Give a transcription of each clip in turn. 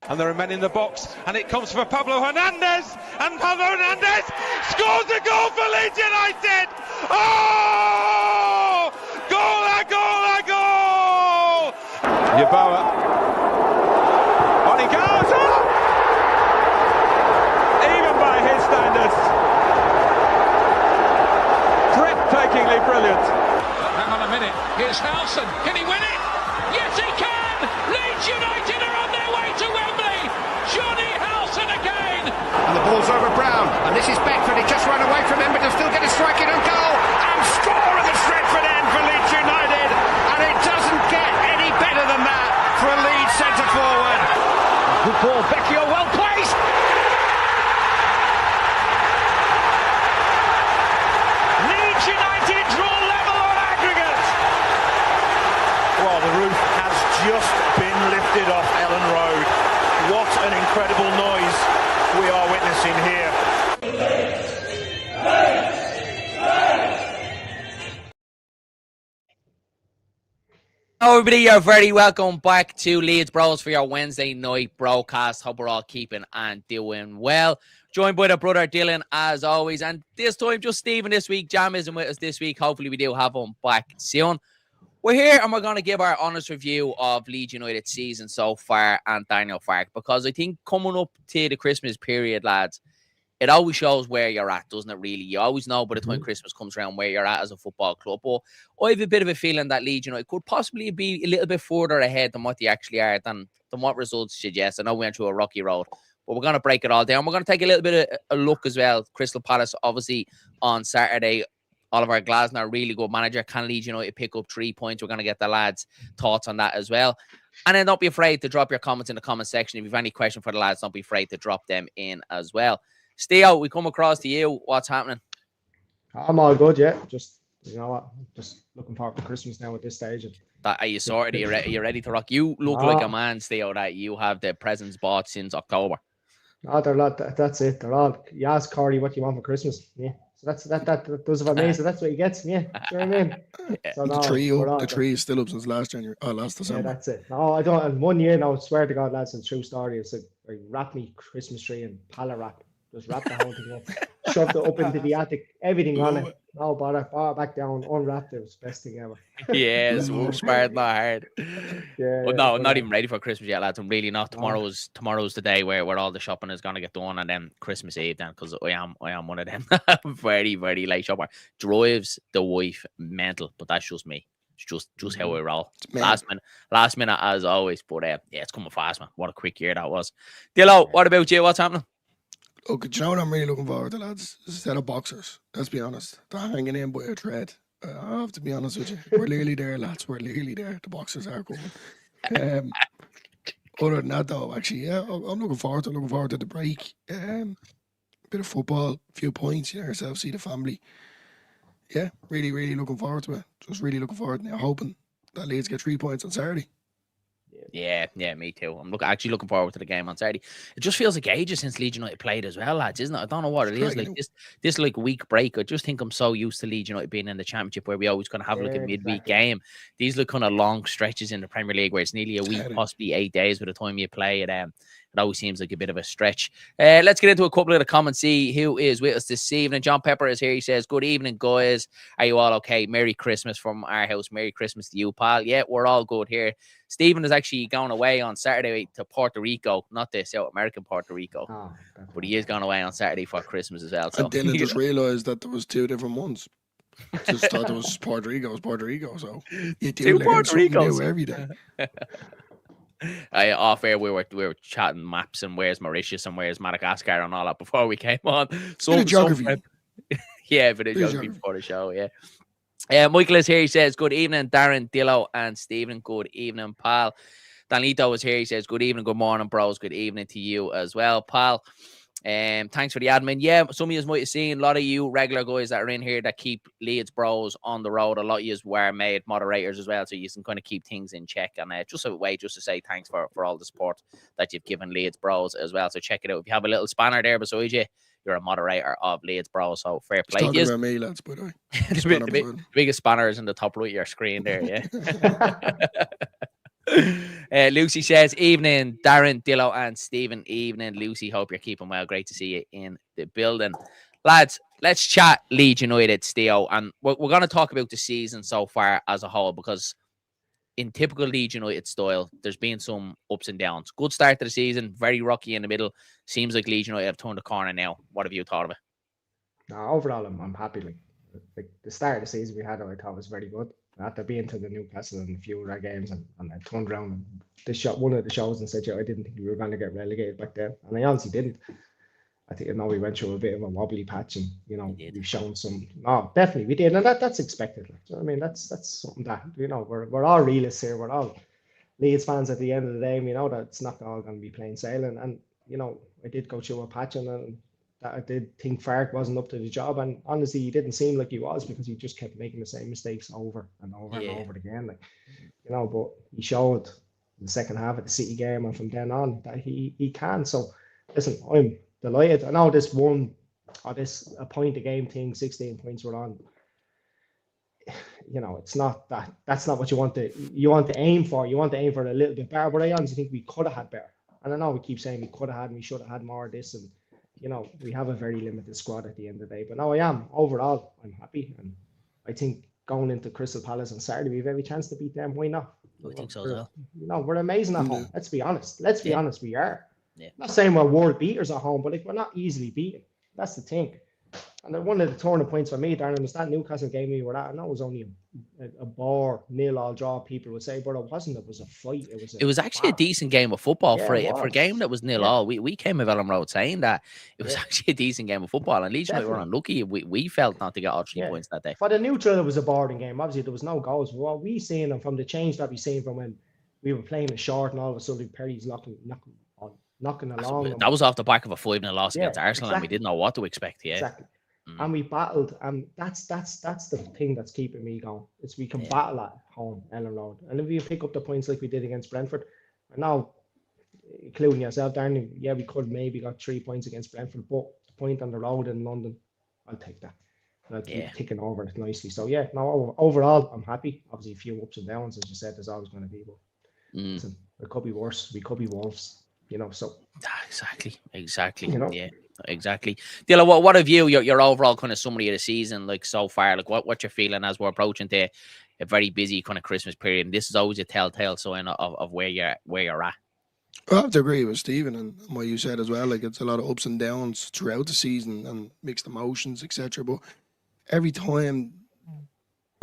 And there are men in the box, and it comes for Pablo Hernandez, and Pablo Hernandez scores a goal for Leeds United. Oh, goal, a goal, a goal. Yeboah, on he goes. Oh! Even by his standards, breathtakingly brilliant. Hang on a minute, here's Howson, can he win it? Yes he can! Leeds United are on their way to Wembley! Johnny Howson again! And the ball's over Brown, and this is Beckford, he just ran away from him, but he'll still get a strike in and goal! And score at the Stretford end for Leeds United! And it doesn't get any better than that for a Leeds centre-forward. Good ball, Becchio well placed! Leeds United draw level on aggregate! Well, the roof has just been lifted off Elland Road. What an incredible noise we are witnessing here. Hello everybody, you're very welcome back to LeedsBros for your Wednesday night broadcast. Hope we're all keeping and doing well. Joined by the brother Dylan as always, and this time just Stephen this week. Jam isn't with us this week. Hopefully we do have him back soon. We're here and we're going to give our honest review of Leeds United season so far and Daniel Farke, because I think coming up to the Christmas period, lads, it always shows where you're at, doesn't it, really? You always know by the time Christmas comes around where you're at as a football club. But I have a bit of a feeling that Leeds United could possibly be a little bit further ahead than what they actually are, than what results suggest. I know we went through a rocky road, but we're going to break it all down. We're going to take a little bit of a look as well. Crystal Palace, obviously, on Saturday. Oliver Glasner, really good manager. Can Leeds United pick up 3 points? We're going to get the lads' thoughts on that as well. And then don't be afraid to drop your comments in the comment section. If you have any question for the lads, don't be afraid to drop them in as well. Steve, we come across to you. What's happening? I'm all good, yeah. Just, you know what, just looking forward to Christmas now at this stage. Are you sorted? Are you ready to rock? You look like a man, Steve, that you have the presents bought since October. No, they're not, that's it. They're all, you ask Corey what you want for Christmas. Yeah. So that does it for me. So that's what he gets. Yeah. Do you know what I mean? So the tree is still up since last December. Yeah, that's it. No, I don't. And 1 year now, I swear to God, lads, and true story. I said, wrap me Christmas tree in pallet wrap. Just wrap the whole thing up, shoved it up into the attic, everything on it. No bother, bar back down, unwrapped it. It was the best thing ever. Yes, work smart, not hard. Yeah. But no, I'm not even ready for Christmas yet, lads. I'm really not. Tomorrow's the day where all the shopping is gonna get done, and then Christmas Eve then, because I am one of them very, very late shopper. Drives the wife mental, but that's just me. It's just how I roll. Last minute as always. But yeah, it's coming fast, man. What a quick year that was. Dillo, what about you? What's happening? Look, do you know what I'm really looking forward to, lads? Is a set of boxers. Let's be honest. They're hanging in by a thread. I have to be honest with you. We're nearly there, lads. We're nearly there. The boxers are coming. Other than that, though, actually, yeah, I'm looking forward to the break. Bit of football, a few points, you know yourself, see the family. Yeah, really, really looking forward to it. Just really looking forward to it. Hoping that Leeds get 3 points on Saturday. Yeah, me too. I'm actually looking forward to the game on Saturday. It just feels like ages since Leeds United played as well, lads, isn't it? I don't know what it is. Like this like week break. I just think I'm so used to Leeds United being in the Championship where we always kind of have like a midweek game. These look kind of long stretches in the Premier League where it's nearly a week, possibly 8 days by the time you play it. It always seems like a bit of a stretch. Let's get into a couple of the comments, see who is with us this evening. John Pepper is here. He says, good evening, guys. Are you all okay? Merry Christmas from our house. Merry Christmas to you, pal. Yeah, we're all good here. Stephen is actually going away on Saturday to Puerto Rico, not the South American Puerto Rico, but he is going away on Saturday for Christmas as well. So. And Dylan just realised that there was two different ones. Just thought it was Puerto Rico. So you do learn something new every day. Off air, we were chatting maps and where's Mauritius and where's Madagascar and all that before we came on. Geography. Yeah, but it's geography before the show, yeah. Michael is here. He says, good evening, Darren Dillo and Stephen. Good evening, pal. Danito is here. He says, good evening, good morning, bros. Good evening to you as well, pal. Thanks for the admin. Yeah, some of you might have seen a lot of you regular guys that are in here that keep LeedsBros on the road. A lot of you were made moderators as well, so you can kind of keep things in check. And just a way just to say thanks for all the support that you've given LeedsBros as well. So check it out. If you have a little spanner there beside you, you're a moderator of LeedsBros, so fair play. Talking about me, lads, by the way. The biggest spanner is in the top right of your screen there, yeah. Lucy says, evening, Darren, Dillo, and Stephen. Evening, Lucy. Hope you're keeping well. Great to see you in the building. Lads, let's chat Leeds United, Theo. And we're going to talk about the season so far as a whole, because in typical Leeds United style, there's been some ups and downs. Good start to the season, very rocky in the middle. Seems like Leeds United have turned the corner now. What have you thought of it? No, overall, I'm happy. Like the start of the season we had, I thought was very good. After being to the Newcastle and a few of our games, and I turned around and one of the shows and said, I didn't think we were going to get relegated back then. And I honestly didn't. I think, we went through a bit of a wobbly patch, and, we've shown some, no, definitely we did. And that's expected. I mean, that's something that, we're all realists here. We're all Leeds fans at the end of the day. We know that it's not all going to be plain sailing. And, I did go through a patch, and that I did think Farke wasn't up to the job, and honestly, he didn't seem like he was, because he just kept making the same mistakes over and over and over again. But he showed in the second half of the City game, and from then on, that he can. So, listen, I'm delighted. I know this a point a game thing, 16 points we're on. It's not that. That's not what you want to aim for. You want to aim for a little bit better, but I honestly think we could have had better. And I know we keep saying we could have had, and we should have had more of this, and we have a very limited squad at the end of the day. But no, overall, I'm happy. And I think going into Crystal Palace on Saturday, we have every chance to beat them. Why not? I think so as well. We're amazing at home. Let's be honest. Be honest, we are. Yeah. I'm not saying we're world beaters at home, but we're not easily beaten. That's the thing. And then one of the turning points for me, Darren, was that Newcastle game we were at. I know it was only a bore, 0-0 draw, people would say, but it wasn't. It was a fight. It was actually a decent game of football. For a game that was 0-0. Yeah. We came of Elland Road saying that it was actually a decent game of football. And Leeds United were unlucky. We felt not to get all 3 points that day. For the neutral, it was a boring game. Obviously, there was no goals. But what we seen, and from the change that we seen from when we were playing a short, and all of a sudden Perry's knocking along. That was off the back of a 5-0 loss against Arsenal, exactly. And we didn't know what to expect. Yeah, exactly. And we battled, and that's the thing that's keeping me going. It's we can battle at home, Elland Road, and if we pick up the points like we did against Brentford, and now, including yourself, Darren, we could maybe got 3 points against Brentford, but the point on the road in London, I'll take that. And I'll keep ticking over it nicely. So overall, I'm happy. Obviously, a few ups and downs, as you said, there's always going to be, but listen, it could be worse. We could be Wolves. So exactly. Yeah, exactly. Dillo, what have your overall kind of summary of the season like so far? Like what you're feeling as we're approaching a very busy kind of Christmas period, and this is always a telltale sign of where you're at. I have to agree with Stephen and what you said as well. Like, it's a lot of ups and downs throughout the season and mixed emotions, etc. But every time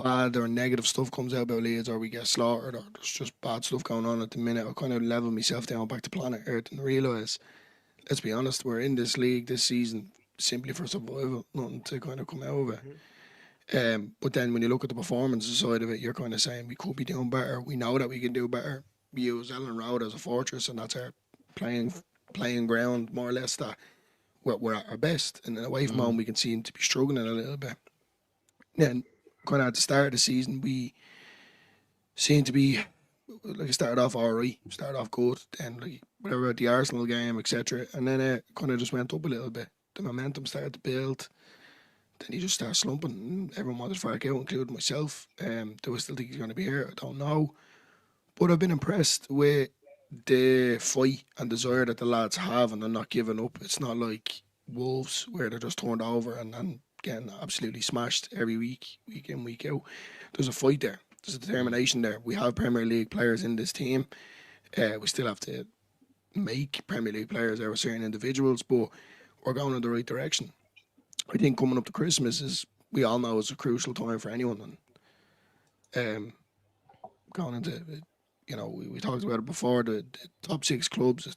bad or negative stuff comes out about Leeds, or we get slaughtered, or there's just bad stuff going on at the minute, I kind of level myself down back to planet Earth and realise, let's be honest, we're in this league this season simply for survival, nothing to kind of come out of it. But then when you look at the performance side of it, you're kind of saying we could be doing better. We know that we can do better. We use Elland Road as a fortress, and that's our playing ground, more or less, that we're at our best. And away from home, we can seem to be struggling a little bit. Then, kind of at the start of the season, we seem to be, like, started off alright, started off good, then like whatever about the Arsenal game, etc. And then it kind of just went up a little bit. The momentum started to build. Then you just start slumping. Everyone wanted Farke out, including myself. Do I still think he's going to be here? I don't know. But I've been impressed with the fight and desire that the lads have, and they're not giving up. It's not like Wolves, where they're just turned over and getting absolutely smashed every week in, week out. There's a fight there. There's a determination there. We have Premier League players in this team. We still have to make Premier League players out of certain individuals, but we're going in the right direction. I think coming up to Christmas we all know, is a crucial time for anyone. And going into, we talked about it before, the top 6 clubs,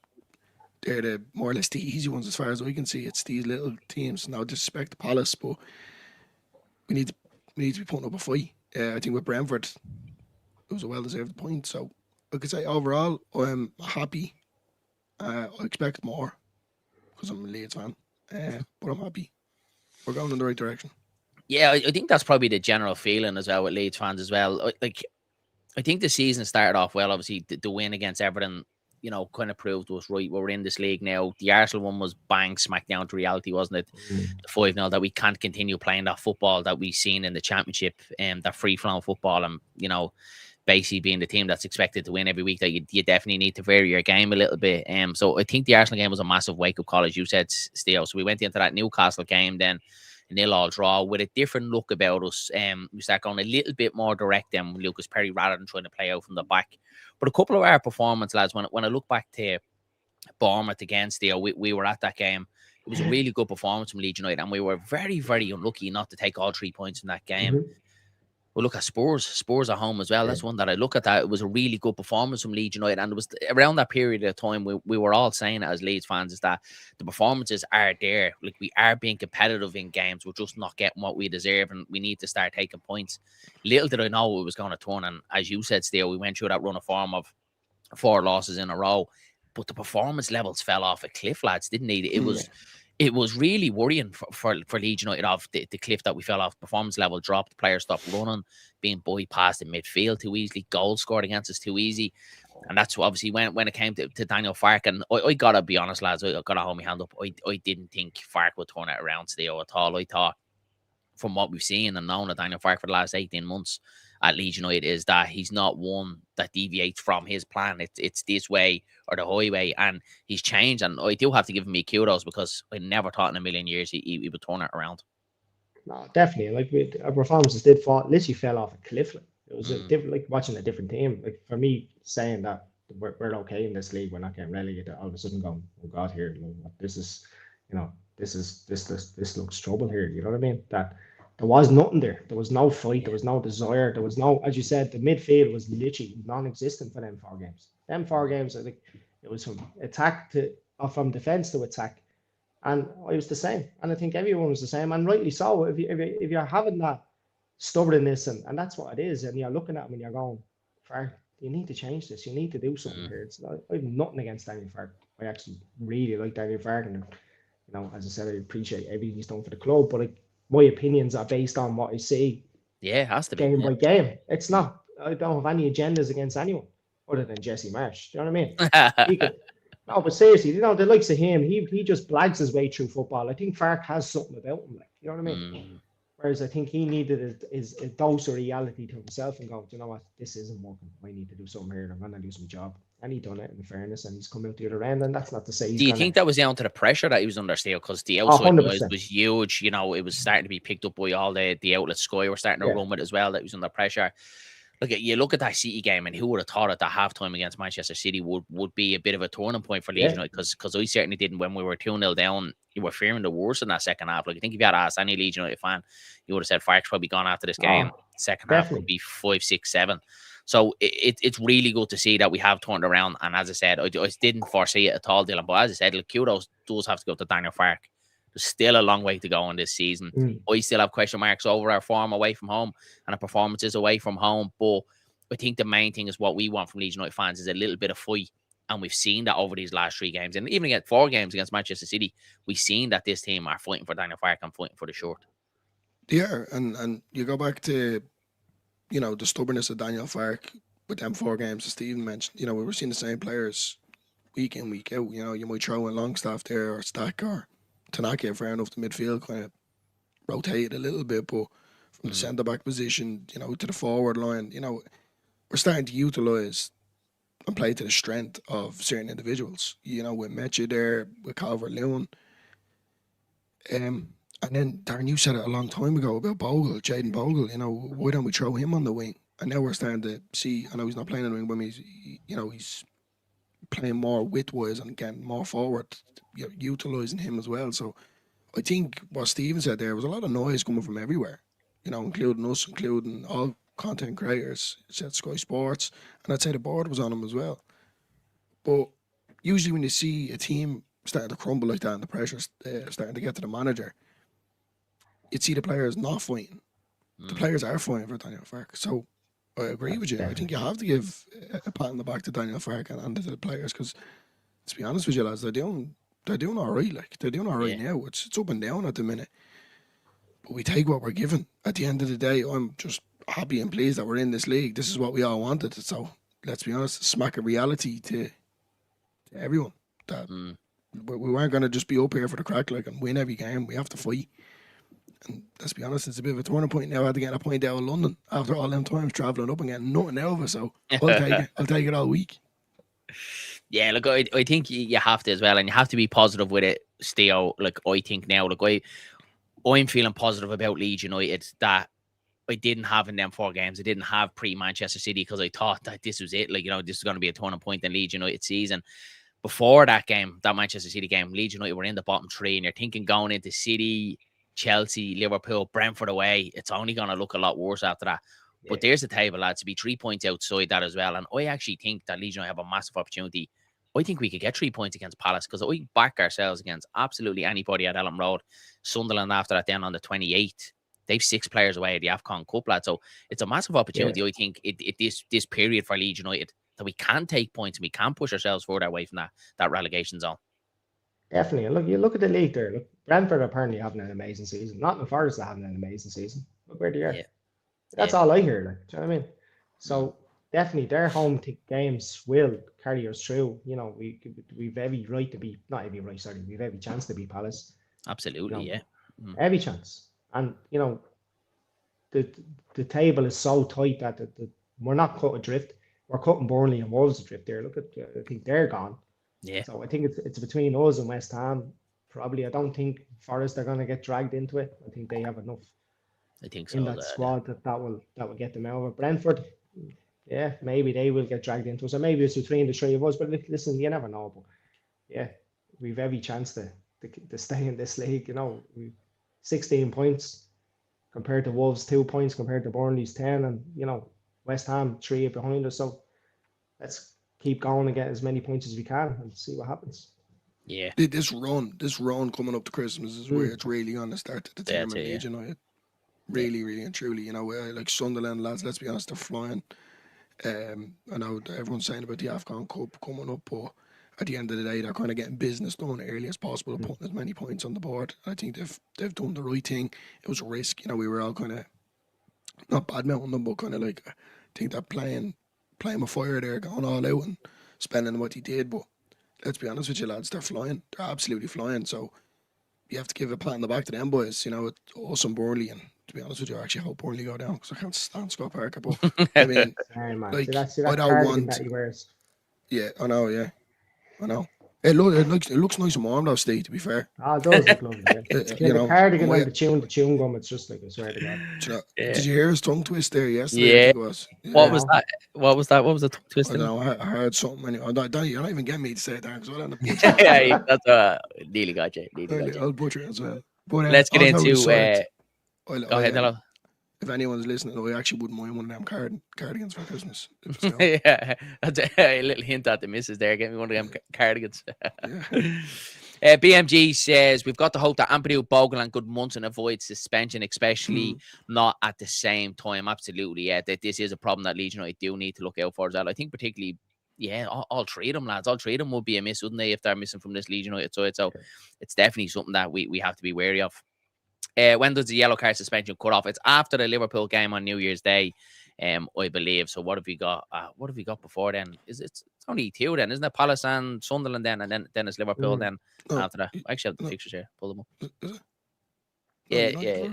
they're the more or less the easy ones as far as I can see. It's these little teams. Now, disrespect the Palace, but we need to be putting up a fight. I think with Brentford, it was a well-deserved point. So I could say overall, I'm happy. I expect more because I'm a Leeds fan, but I'm happy. We're going in the right direction. Yeah, I think that's probably the general feeling as well with Leeds fans as well. Like, I think the season started off well. Obviously, the win against Everton, kind of proved to us right. We're in this league now. The Arsenal one was bang smack down to reality, wasn't it? The 5-0 that we can't continue playing that football that we've seen in the Championship, that free-flowing football, and basically being the team that's expected to win every week, that you definitely need to vary your game a little bit. So I think the Arsenal game was a massive wake-up call, as you said, Steve. So we went into that Newcastle game then, a 0-0 draw with a different look about us. We start going a little bit more direct than Lucas Perry rather than trying to play out from the back. But a couple of our performance, lads, when I look back to Bournemouth again, Steve, we were at that game. It was a really good performance from Leeds United, and we were very, very unlucky not to take all 3 points in that game. We'll look at Spurs at home as well. That's one that I look at. That it was a really good performance from Leeds United, and it was around that period of time we were all saying it as Leeds fans, is that the performances are there. Like, we are being competitive in games. We're just not getting what we deserve, and we need to start taking points. Little did I know it was going to turn, and as you said, Steve, we went through that run of form of 4 losses in a row, but the performance levels fell off a cliff, lads, didn't they? It was really worrying for Leeds United, off the cliff that we fell off. Performance level dropped, players stopped running, being bypassed in midfield too easily, goals scored against us too easy. And that's obviously when it came to Daniel Farke. And I got to be honest, lads, I got to hold my hand up. I didn't think Farke would turn it around today at all. I thought, from what we've seen and known of Daniel Farke for the last 18 months at Leeds United, is that he's not one that deviates from his plan. It's this way or the highway, and he's changed. And I do have to give him kudos, because I never thought in a million years he would turn it around. No, definitely. Like, our performances literally fell off a cliff. It was a different, like watching a different team. Like, for me, saying that we're okay in this league, we're not getting relegated, all of a sudden going, oh God, here, this is, this looks trouble here. You know what I mean? That there was nothing there. There was no fight. There was no desire. There was no, as you said, the midfield was literally non-existent for them 4 games. Them 4 games, I think it was from attack to, or from defense to attack, and I was the same. And I think everyone was the same, and rightly so. If you're having that stubbornness, and that's what it is, and you're looking at them and you're going, Farke, you need to change this. You need to do something here. It's not, I have nothing against Daniel Farke. I actually really like Daniel Farke, and as I said, I appreciate everything he's done for the club. But my opinions are based on what I see. Yeah, it has to be game by game. It's not. I don't have any agendas against anyone other than Jesse Marsh. Do you know what I mean? No, but seriously, the likes of him, he just blags his way through football. I think Farke has something about him, like, you know what I mean? Whereas I think he needed a dose of reality to himself and go, you know what, this isn't working. I need to do something here, and I'm going to lose my job. And he done it, in fairness, and he's come out the other end. And that's not to say he's. Do you think that was down to the pressure that he was under, Steve? Because the outside noise was huge. It was starting to be picked up by all the outlets. Sky were starting to run with as well, that he was under pressure. Look at that City game, and who would have thought at the halftime against Manchester City would be a bit of a turning point for Leeds United? Because I certainly didn't. When we were 2-0 down, you were fearing the worst in that second half. Like, I think if you had asked any Leeds United fan, you would have said Farke's probably gone after this game. Second half would be 5, 6, 7. So it's really good to see that we have turned around. And as I said, I didn't foresee it at all, Dylan. But as I said, kudos does have to go to Daniel Farke. There's still a long way to go in this season. I still have question marks over our form away from home and our performances away from home. But I think the main thing is what we want from Leeds United fans is a little bit of fight. And we've seen that over these last 3 games. And even against 4 games against Manchester City, we've seen that this team are fighting for Daniel Farke and fighting for the shirt. Yeah, and you go back to, the stubbornness of Daniel Farke with them 4 games that Stephen mentioned. We were seeing the same players week in, week out. You might throw in Longstaff there, or Stack, or Tanaka, fair enough. The midfield kind of rotated a little bit, but from the centre-back position, to the forward line, we're starting to utilise and play to the strength of certain individuals. With Mecha there, with Calvert-Lewin. And then, Darren, you said it a long time ago about Bogle, Jayden Bogle. Why don't we throw him on the wing? And now we're starting to see, I know he's not playing on the wing, but he's playing more width-wise and getting more forward, utilising him as well. So I think what Stephen said there was a lot of noise coming from everywhere, including us, including all content creators. It said Sky Sports, and I'd say the board was on him as well. But usually when you see a team starting to crumble like that and the pressure's starting to get to the manager, you'd see the players not fighting. The players are fighting for Daniel Farke. So I agree with you. I think you have to give a pat on the back to Daniel Farke and to the players, because, to be honest with you, lads, they're doing all right. Like, they're doing all right now. It's up and down at the minute. But we take what we're given. At the end of the day, I'm just happy and pleased that we're in this league. This is what we all wanted. So let's be honest, smack a reality to everyone that we weren't going to just be up here for the crack, like, and win every game. We have to fight. And let's be honest, it's a bit of a turning point now. I had to get a point out of London after all them times travelling up and getting nothing out of it. So I'll take it. I'll take it all week. Yeah, look, I think you have to as well, and you have to be positive with it, Steo. Like, I think now, look, I'm feeling positive about Leeds United that I didn't have in them 4 games. I didn't have pre-Manchester City because I thought that this was it. Like, this is going to be a turning point in Leeds United season. Before that game, that Manchester City game, Leeds United were in the bottom 3, and you're thinking going into City, Chelsea, Liverpool, Brentford away, it's only going to look a lot worse after that. Yeah. But there's the table, lads, to be 3 points outside that as well. And I actually think that Leeds United have a massive opportunity. I think we could get 3 points against Palace because we back ourselves against absolutely anybody at Elland Road. Sunderland after that then on the 28th. They've 6 players away at the AFCON Cup, lads. So it's a massive opportunity, I think, this period for Leeds United that we can take points and we can push ourselves further away from that relegation zone. Definitely. And look, you look at the league there. Look, Brentford apparently having an amazing season. Nottingham Forest are having an amazing season. Look where they are. Yeah. That's all I hear. Like, do you know what I mean? So definitely their home games will carry us through. We've every right to be, not every right, sorry, we've every chance to beat Palace. Absolutely, Every chance. And, the table is so tight that we're not cut adrift. We're cutting Burnley and Wolves adrift there. Look at, I think they're gone. Yeah. So I think it's between us and West Ham. Probably, I don't think Forest are going to get dragged into it. I think they have enough. I think so. In that squad that will get them out of it. Brentford, yeah, maybe they will get dragged into it. So maybe it's between the 3 of us. But listen, you never know. But yeah, we've every chance to stay in this league. We 16 points compared to Wolves, 2 points compared to Burnley's 10, and West Ham 3 behind us. So let's keep going and get as many points as we can and see what happens. Yeah, this run coming up to Christmas is where it's really going to start to determine Leeds United. Really and truly, like Sunderland lads, let's be honest, they're flying. I know everyone's saying about the AFCON Cup coming up, but at the end of the day, they're kind of getting business done early as possible, putting as many points on the board. I think they've done the right thing. It was a risk, we were all kind of not bad mouthing them, but kind of like, I think they're playing with fire there, going all out and spending what he did. But let's be honest with you, lads, they're flying. They're absolutely flying. So you have to give a pat on the back to them boys. It's awesome Burnley, and to be honest with you, I actually hope Burnley go down because I can't stand Scott Farke. But I mean, like, I don't want that he wears. Yeah, I know. Yeah, I know. It looks nice and warm though, Steve, to be fair. It does look lovely. Yeah. The cardigan and the chewing gum, it's just like, I swear to God. Did you hear his tongue twist there yesterday? Yeah. Yeah. What was that? What was the tongue twist? I don't know. I heard something. You're not even getting me to say it there because I'll end up yeah, that's nearly got you. I'll butcher it as well. But, let's get into. Go ahead, Dillo. If anyone's listening, I actually wouldn't mind one of them cardigans for Christmas. Yeah, that's a little hint at the missus there. Get me one of them cardigans. BMG says, we've got to hope that Ampadu, Bogle and good months and avoid suspension, especially not at the same time. Absolutely, yeah. That this is a problem that Leeds United do need to look out for as well. I think particularly, yeah, all 3 of them, lads. All 3 of them would be a miss, wouldn't they, if they're missing from this Leeds United side? So it's definitely something that we have to be wary of. When does the yellow card suspension cut off? It's after the Liverpool game on New Year's Day, I believe. So what have we got? What have we got before then? It's only 2 then, isn't it? Palace and Sunderland then, and then it's Liverpool then after that. I actually have the fixtures here. Pull them up. Is it? Yeah.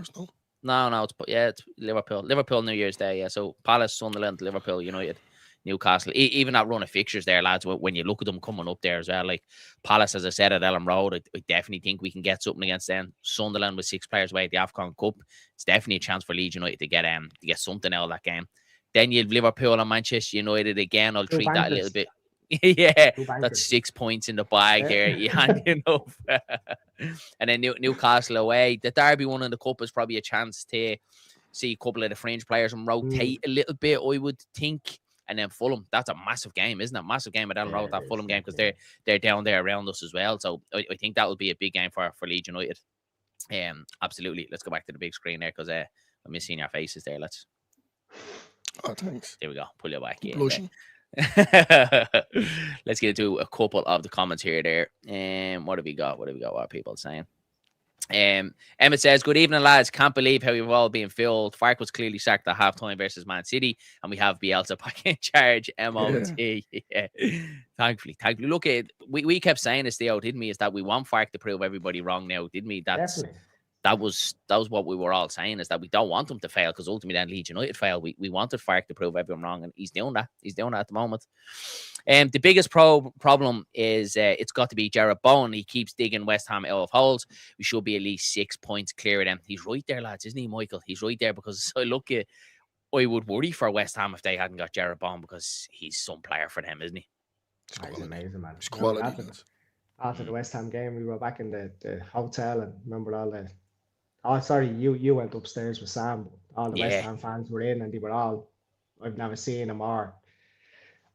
No, it's Liverpool. Liverpool New Year's Day. Yeah. So Palace, Sunderland, Liverpool, United, Newcastle. Even that run of fixtures there, lads, when you look at them coming up there as well, like Palace, as I said, at Elland Road, I definitely think we can get something against them. Sunderland with 6 players away at the AFCON Cup, it's definitely a chance for Leeds United to get something out of that game. Then you have Liverpool and Manchester United again. I'll treat that a little bit. Yeah, that's 6 points in the bag here. You hand enough. And then Newcastle away. The Derby one in the Cup is probably a chance to see a couple of the fringe players and rotate a little bit, I would think. And then Fulham, that's a massive game, isn't it? Massive game at Elland Road, that Fulham game, because they're down there around us as well. So I think that will be a big game for Leeds United. Absolutely. Let's go back to the big screen there because I'm missing your faces there. Oh, thanks. There we go. Pull you back in. Blushing. Let's get into a couple of the comments here. What have we got? What are people saying? Emmett says, good evening, lads. Can't believe how we've all been filled. Farke was clearly sacked at halftime versus Man City, and we have Bielsa back in charge. MOT. Yeah. Thankfully. Look, we kept saying this, Theo, didn't we? Is that we want Farke to prove everybody wrong now, didn't we? That's that was what we were all saying, is that we don't want him to fail, because ultimately then Leeds United failed. We wanted Farke to prove everyone wrong, and he's doing that. He's doing that at the moment. The biggest problem is it's got to be Jarrett Bowen. He keeps digging West Ham out of holes. We should be at least 6 points clear of them. He's right there, lads, isn't he, Michael? He's right there, because I look at, I would worry for West Ham if they hadn't got Jarrett Bowen, because he's some player for them, isn't he? He's amazing, man. It's quality. After the West Ham game, we were back in the hotel, and remember all the... Oh, sorry, you went upstairs with Sam. All the West Ham fans were in, and they were all... I've never seen a more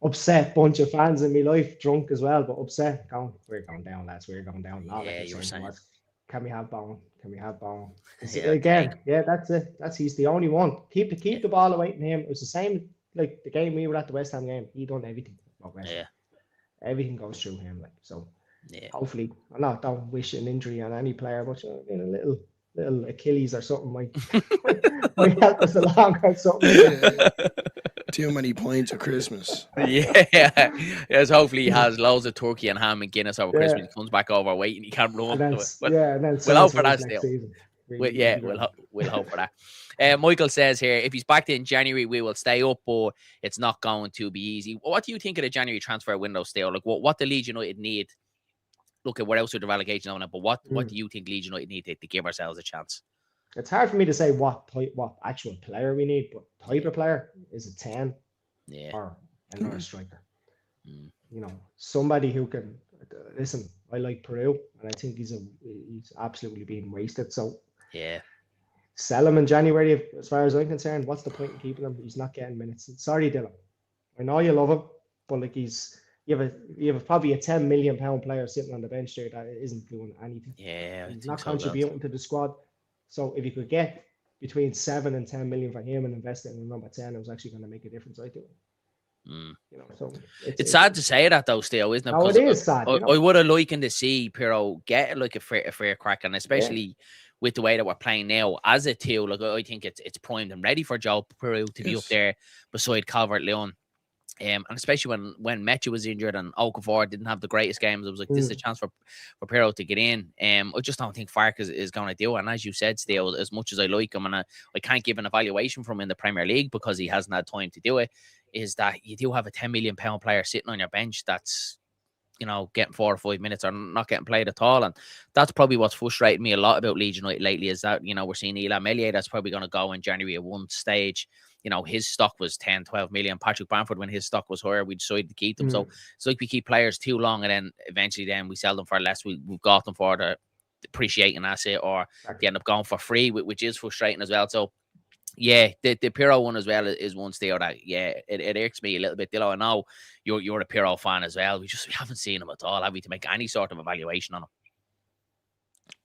upset bunch of fans in my life, drunk as well, but upset. We're going down, lads. We're going down. You were saying. Can we have Bowen? Can we have Bowen? Again, that's it. He's the only one. Keep the ball away from him. It was the same like the game we were at, the West Ham game. He done everything. Everything goes through him. Like, so. Yeah. Hopefully, I don't wish an injury on any player, but a little Achilles or something might help us along or something. Too many points at Christmas. Yes, hopefully he has loads of turkey and ham and Guinness over Christmas. He comes back overweight and he can't run. And then we'll hope for that still. We'll hope for that. Michael says here, if he's back in January, we will stay up, but it's not going to be easy. What do you think of the January transfer window still? Like, what the Leeds United need? Look at what else with the relegation on it, but what do you think Leeds United need to give ourselves a chance? It's hard for me to say what actual player we need, but type of player is a 10 or another striker. You know, somebody who can listen. I like Peru, and I think he's absolutely being wasted. So sell him in January. As far as I'm concerned, what's the point in keeping him? He's not getting minutes. Sorry, Dillo. I know you love him, but like you have probably a £10 million player sitting on the bench there that isn't doing anything. He's not contributing to the squad. So if you could get between 7 and 10 million for him and invest it in number 10, it was actually going to make a difference, I think. You know, so it's sad to say that though, still, isn't it? No, it is sad. I would have liked to see Pirro get like a fair crack, and especially with the way that we're playing now as a two, like I think it's primed and ready for Joe Peru to be up there beside Calvert-Lewin. And especially when Mecha was injured and Okafor didn't have the greatest games, it was like, this is a chance for Pirro to get in. I just don't think Farke is going to do it. And as you said, still, as much as I like him, and I can't give an evaluation from him in the Premier League because he hasn't had time to do it, is that you do have a £10 million player sitting on your bench that's, you know, getting 4 or 5 minutes or not getting played at all. And that's probably what's frustrated me a lot about Leeds United lately, is that, you know, we're seeing Elan Meslier that's probably going to go in January at one stage. You know, his stock was 10, 12 million. Patrick Bamford, when his stock was higher, we decided to keep them. So it's like we keep players too long, and then eventually we sell them for less. We've got them for the appreciating asset, or they end up going for free, which is frustrating as well. So yeah, the Pirro one as well is one still that it irks me a little bit. Dillo, I know you're a Pirro fan as well. We haven't seen him at all, have we, to make any sort of evaluation on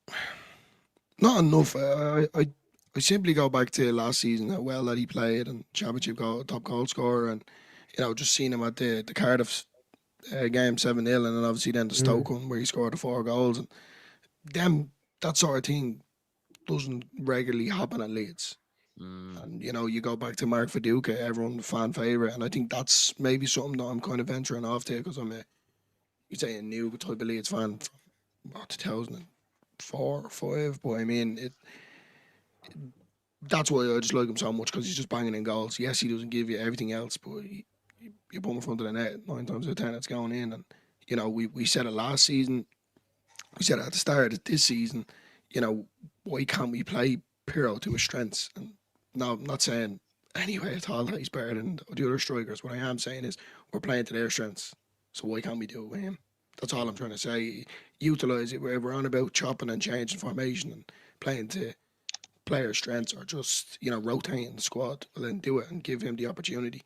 him? Not enough. I simply go back to last season, how well that he played, and championship top goal scorer, and you know, just seeing him at the Cardiff game 7-0, and then obviously then the Stoke one where he scored the 4 goals, and that sort of thing doesn't regularly happen at Leeds. And you know, you go back to Mark Viduka, everyone fan favourite, and I think that's maybe something that I'm kind of venturing off to, because I'm a new type of Leeds fan from 2004 or 5, but I mean that's why I just like him so much, because he's just banging in goals. Yes, he doesn't give you everything else, but you put him in front of the net 9 times out of 10 it's going in. And you know, we said it last season, we said it at the start of this season, you know, why can't we play Pirro to his strengths? And no, I'm not saying anyway at all that he's better than the other strikers. What I am saying is we're playing to their strengths, so why can't we do it with him? That's all I'm trying to say. Utilise it where we're on about chopping and changing formation and playing to player strengths, or just, you know, rotating the squad. Well, then do it and give him the opportunity.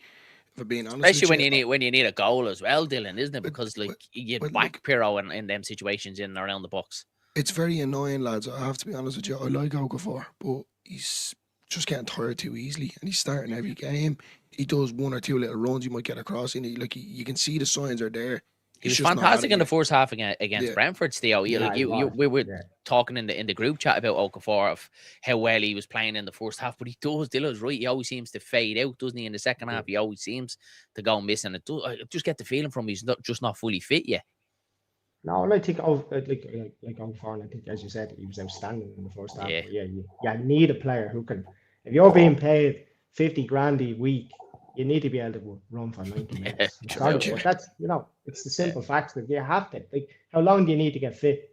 For being honest, especially when you need a goal as well, Dylan, isn't it? Because you back Pirro in them situations in and around the box. It's very annoying, lads. I have to be honest with you. I like Okafor, but he's just getting tired too easily, and he's starting every game. He does 1 or 2 little runs. He might get across, and you can see the signs are there. He was fantastic in the first half against Brentford, Theo. We were talking in the group chat about Okafor, of how well he was playing in the first half, but Dillo's right. He always seems to fade out, doesn't he? In the second half, he always seems to go missing. I just get the feeling from him he's just not fully fit yet. No, and I think like O'Farrell, I think as you said, he was outstanding in the first half. Yeah. But yeah, you need a player who can. If you're being paid 50 grand a week, you need to be able to run for 90 minutes. I'm sorry, True. but that's it's the simple facts that you have to. Like, how long do you need to get fit?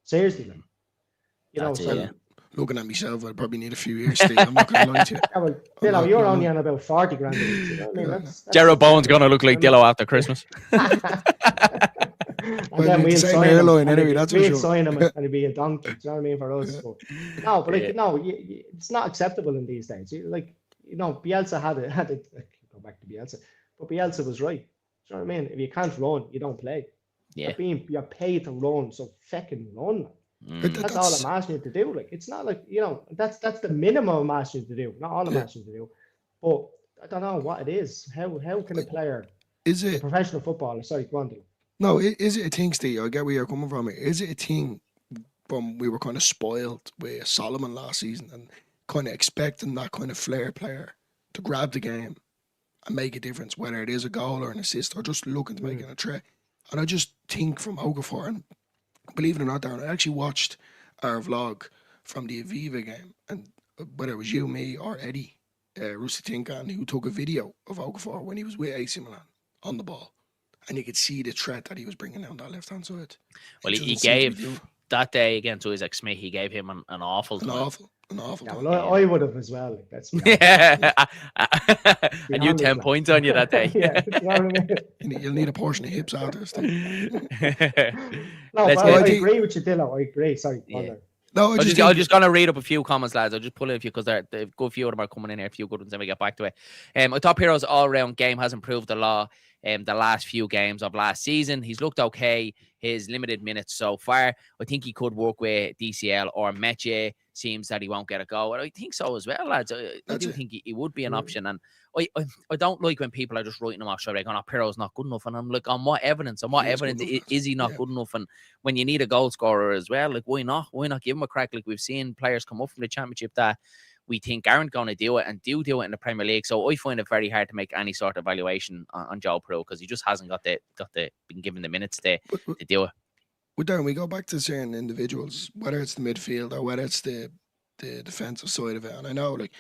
Seriously, like, That's it, so. yeah. Looking at myself, I'd probably need a few years still. I'm not going to lie to you. Yeah, well, Dillo, you're only on about 40 grand a week. You know what I mean? That's Jared Bowen's going to look like Dillo after Christmas. And Well, then the we'll same sign him. hairline And anyway, we'll that's for sure. sign him, and it'll be a donkey. Do you know what I mean? For us, but no, but like it's not acceptable in these days. Bielsa had a go back to Bielsa, but Bielsa was right. Do you know what I mean? If you can't run, you don't play. Yeah. You're paid to run, so fucking run. That's all I'm asking you to do. Like, it's not like that's the minimum I'm asking you to do. Not all I'm asking you to do, but I don't know what it is. How can a player, Is a it? professional footballer, sorry, go on, Dillo. No, is it a thing, Steve? I get where you're coming from. Is it a thing from we were kind of spoiled with Solomon last season and kind of expecting that kind of flair player to grab the game and make a difference, whether it is a goal or an assist or just looking to make it a threat? And I just think from Okafor, and believe it or not, Darren, I actually watched our vlog from the Aviva game, and whether it was you, me, or Eddie, Rusty Tinkan, who took a video of Okafor when he was with AC Milan on the ball. And you could see the threat that he was bringing down that left-hand side. Well, he gave that day against Isaac Smith, he gave him an awful time. An awful Yeah, time. well, I would have as well. Like, that's Yeah. And you 10 points on you that day. Yeah, you know what I mean? You'll need a portion of hips out there, Steve. No, but I agree with you, Dillo. I agree. Sorry. Yeah. No, I'm just going to read up a few comments, lads. I'll just pull in a few because a good few of them are coming in here, a few good ones, then we get back to it. My top hero's all-round game has improved a lot the last few games of last season. He's looked okay, his limited minutes so far. I think he could work with DCL or Metier. Seems that he won't get a go. And I think so as well, lads. I do think he would be an option. And I don't like when people are just writing him off straight away, going, Pirro's not good enough. And I'm like, on what evidence? Is he not good enough? And when you need a goal scorer as well, like, why not? Why not give him a crack? Like, we've seen players come up from the Championship that we think aren't going to do it and do it in the Premier League. So I find it very hard to make any sort of evaluation on Joe Pirro because he just hasn't been given the minutes to do it. Well, Darren, we go back to certain individuals, whether it's the midfield or whether it's the defensive side of it. And I know, like,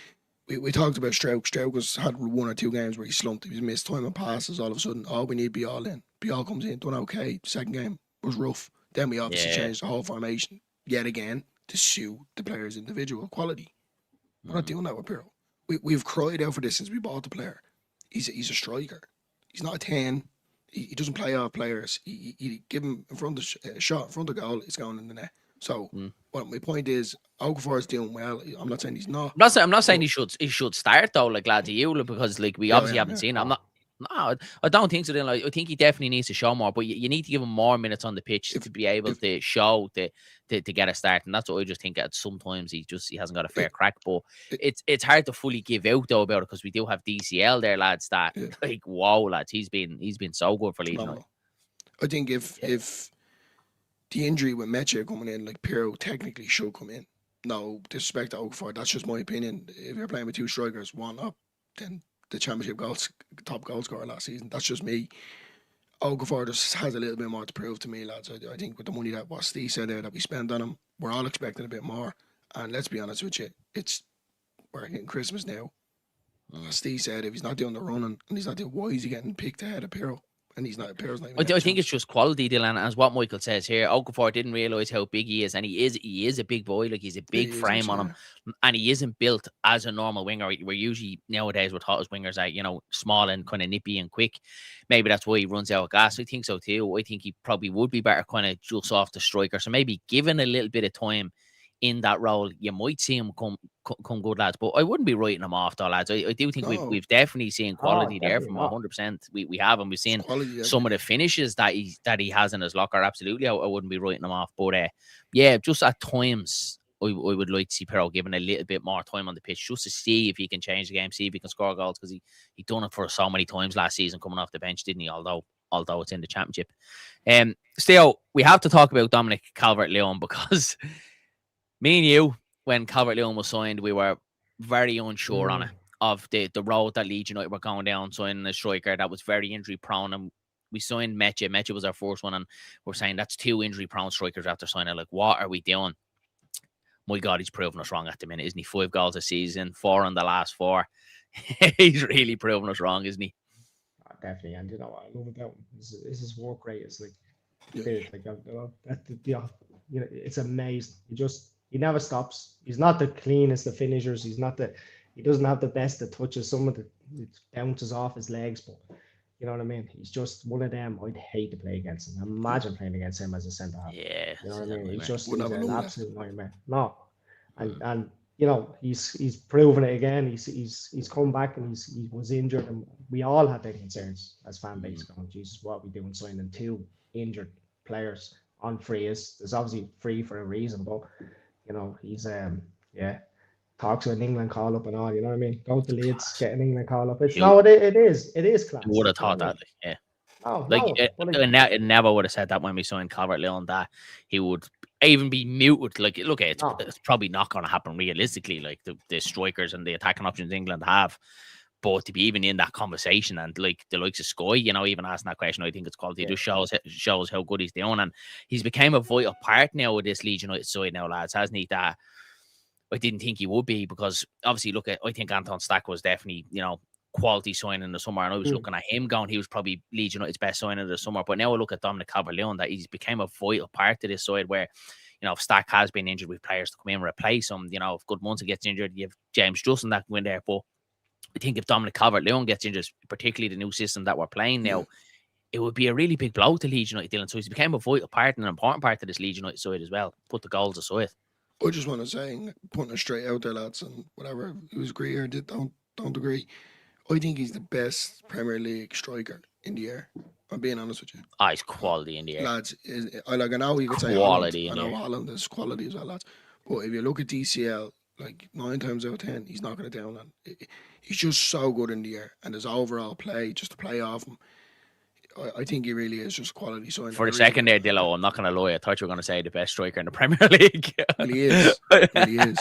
we talked about Struijk. Struijk had 1 or 2 games where he slumped. He missed time and passes. All of a sudden, we need Bial in. Bial comes in, done okay. Second game was rough. Then we obviously changed the whole formation yet again to suit the player's individual quality. We're not doing that with Pirro. We've cried out for this since we bought the player. He's a striker. He's not a 10. He doesn't play off players. He give him in front of shot in front of goal. It's going in the net. So what my point is, Okafor is doing well. I'm not saying he's not. I'm not saying he should start though. Like, glad to you, because like we obviously haven't seen him. No, I don't think so. I think he definitely needs to show more, but you need to give him more minutes on the pitch to be able to show to get a start. And that's what I just think. At sometimes he hasn't got a fair crack. But it's hard to fully give out though about it because we do have DCL there, lads. That like, whoa, lads, he's been so good for Leeds. I think if the injury with Metier coming in, like, Pirro technically should come in. No disrespect to Okafor, that's just my opinion. If you're playing with 2 strikers, one up, then the Championship top goal scorer last season. That's just me. Okafor just has a little bit more to prove to me, lads. I think with the money that what Steve said there that we spend on him, we're all expecting a bit more. And let's be honest with you, we're hitting Christmas now. As Steve said, if he's not doing the running and he's not doing, why is he getting picked ahead of Pirro? And Pirro's not even. I think it's just quality, Dylan, as what Michael says here. Okafor didn't realise how big he is, and he is a big boy. Like, he's a big frame on him, and he isn't built as a normal winger. We're usually nowadays we're taught as wingers are, small and kind of nippy and quick. Maybe that's why he runs out of gas. I think so too. I think he probably would be better kind of just off the striker. So maybe given a little bit of time in that role, you might see him come good, lads. But I wouldn't be writing him off, though, lads. I do think we've definitely seen quality there from 100%. We have, and we've seen some of the finishes that he has in his locker. Absolutely, I wouldn't be writing him off. But just at times, I would like to see Pirro given a little bit more time on the pitch just to see if he can change the game, see if he can score goals, because he done it for so many times last season coming off the bench, didn't he? Although it's in the Championship. Still, we have to talk about Dominic Calvert-Lewin because me and you, when Calvert-Lewin was signed, we were very unsure on it, of the road that Leeds United were going down, signing a striker that was very injury prone, and we signed Mecha. Mecha was our first one, and we're saying that's 2 injury-prone strikers after signing. Like, what are we doing? My God, he's proving us wrong at the minute, isn't he? 5 goals a season, 4 in the last 4. He's really proving us wrong, isn't he? Definitely, and you know what I love about him is his work rate. It's like, it's amazing. He never stops. He's not the cleanest of finishers. He doesn't have the best of touches. Some of it bounces off his legs, but you know what I mean. He's just one of them. I'd hate to play against him. Imagine playing against him as a centre half. Yeah, you know what I mean. He's an absolute nightmare. No, and you know he's proven it again. He's come back and he was injured, and we all had their concerns as fan base. Going, Jesus, what are we doing signing 2 injured players on free? There's obviously free for a reason, but you know he's talks with an England call up and all. You know what I mean? Go to Leeds, get an England call up. It is class. You would have thought that, yeah. Oh, it never would have said that when we signed Calvert-Lewin, that he would even be muted. Like, look, it's probably not going to happen realistically. Like the strikers and the attacking options England have, but to be even in that conversation and like the likes of Sky, you know, even asking that question, I think it's quality. It just shows how good he's doing, and he's became a vital part now with this Leeds United side now, lads, hasn't he? That I didn't think he would be, because obviously, I think Anton Stack was definitely, you know, quality signing in the summer, and I was looking at him going, he was probably Leeds United's best signing of the summer. But now I look at Dominic Calvert-Lewin, that he's became a vital part of this side, where, you know, if Stack has been injured, with players to come in and replace him. You know, if Goodmunson gets injured, you have James Justin that can win there. But I think if Dominic Calvert-Lewin gets injured, particularly the new system that we're playing now, it would be a really big blow to Leeds United, Dylan. So he's became a vital part and an important part of this Leeds United side as well. Put the goals aside. I just want to say, putting it straight out there, lads, and whatever you agree or don't agree, I think he's the best Premier League striker in the air. I'm being honest with you. He's quality in the air. Lads, I know you could say quality. I know Holland is quality as well, lads. But if you look at DCL, like 9 times out of 10, he's knocking it down. And he's just so good in the air, and his overall play, just to play off him, I think he really is just quality. So for the second there, Dillo, I'm not going to lie, I thought you were going to say the best striker in the Premier League. Well, he is. He is.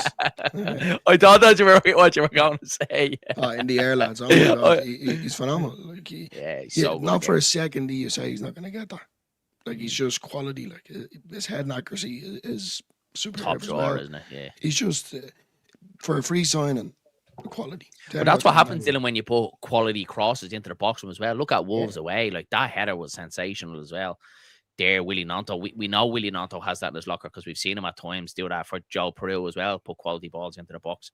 I thought that's what you were going to say. In the air, lads. Oh my God, he's phenomenal. Like he's so good. Not for a second do you say he's not going to get that. Like, he's just quality. Like, his head and accuracy is super. Top drawer, isn't it? Yeah. He's just for a free signing. Quality. But that's what happens, Dylan, when you put quality crosses into the box room as well. Look at Wolves away. Like, that header was sensational as well. There, Willie Nanto. We know Willie Nanto has that in his locker, because we've seen him at times do that for Joe Peru as well, put quality balls into the box.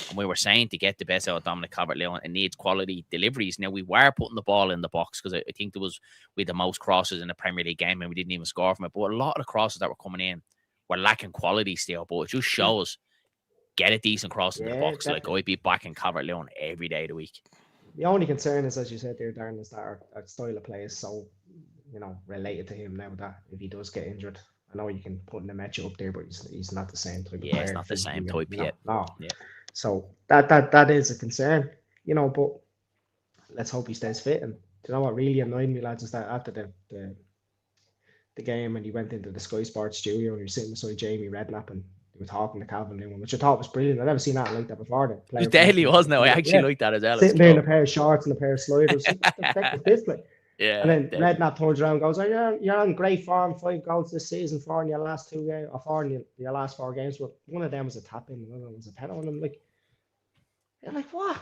And we were saying, to get the best out of Dominic Calvert-Lewin, it needs quality deliveries. Now, we were putting the ball in the box, because I think we had the most crosses in the Premier League game, and we didn't even score from it. But a lot of the crosses that were coming in were lacking quality still. But it just shows, get a decent cross in the box. Definitely. Like, I'd be backing Calvert-Lewin every day of the week. The only concern is, as you said there, Darren, is that our style of play is so, you know, related to him now, that if he does get injured, I know you can put in a match up there, but he's not the same type of player. Yeah, it's not the same type yet. No. Yeah. So that is a concern, you know, but let's hope he stays fit. And you know what really annoyed me, lads, is that after the game, and he went into the Sky Sports studio and he was sitting beside Jamie Redknapp, and they were talking to Calvert-Lewin, which I thought was brilliant. I've never seen that like that before. It was deadly, wasn't it? I actually liked that as well. Sitting there in a pair of shorts and a pair of sliders. What the heck is this like? Yeah. And then Redknapp turns around and goes, "Oh, you're on great form, 5 goals this season, 4 in your last 2 games, or 4 in your last 4 games. But one of them was a tap in, another one was a penalty." And I'm like, you're like, what?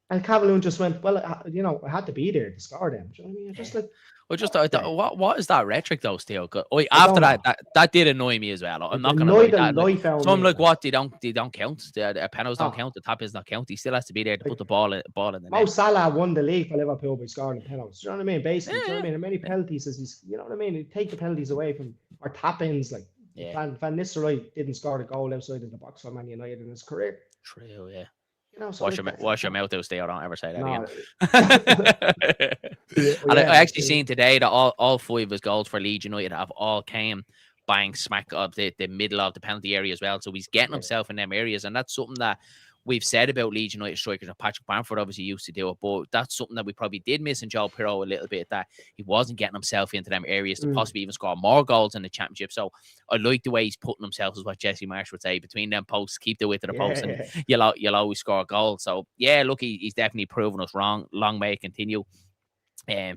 And Calvert-Lewin just went, well, you know, I had to be there to score them. Do you know what I mean? Just like, well, just what is that rhetoric though, still? After that did annoy me as well. I'm not going to lie. So I'm like, what? They don't count. The penalties don't count. The tap is not count. He still has to be there to put the ball in the net. Mo Salah won the league for Liverpool by scoring the penalties. Do you know what I mean? Basically, do you know what I mean? And many penalties as he's, you know what I mean? He take the penalties away from our tap-ins. Like, Van Nistelrooy didn't score the goal outside of the box for Man United in his career. True, yeah. You know, so wash your mouth out, stay. I don't ever say that again. And I actually seen today that all 5 of his goals for Leeds United have all came bang smack up the middle of the penalty area as well. So he's getting himself in them areas, and that's something that we've said about Leeds United strikers, and Patrick Bamford obviously used to do it, but that's something that we probably did miss in Joe Pirro a little bit, that he wasn't getting himself into them areas to possibly even score more goals in the championship. So I like the way he's putting himself, is what Jesse Marsh would say, between them posts, keep the width of the post, and you'll always score a goal. So yeah, look, he's definitely proven us wrong. Long may it continue.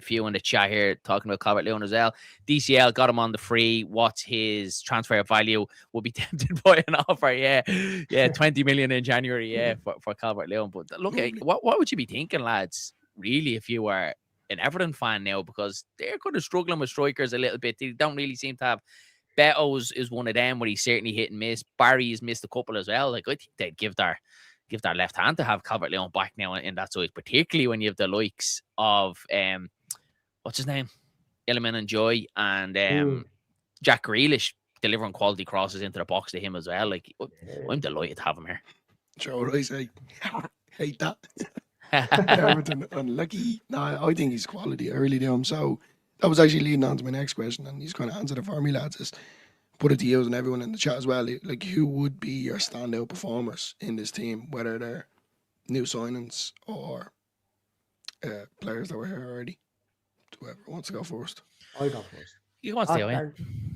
Few in the chat here talking about Calvert-Lewin as well. DCL got him on the free. What's his transfer value? Will be tempted by an offer. Yeah, 20 million in January. Yeah, for Calvert-Lewin. But look, what would you be thinking, lads? Really, if you were an Everton fan now, because they're kind of struggling with strikers a little bit. They don't really seem to have. Beto's is one of them where he's certainly hit and miss. Barry's missed a couple as well. Like I think they'd give their left hand to have Calvert-Lewin back now in that side, particularly when you have the likes of what's his name? Illiman and Joy and Jack Grealish delivering quality crosses into the box to him as well. Like I'm delighted to have him here. Sure, what I say. Hate that. Everton unlucky. No, I think he's quality. I really do. So that was actually leading on to my next question, and he's kind of answered it for me, lads. Is put it to you and everyone in the chat as well. Like, who would be your standout performers in this team, whether they're new signings or players that were here already? Whoever wants to go first. I go first. You want to stay away?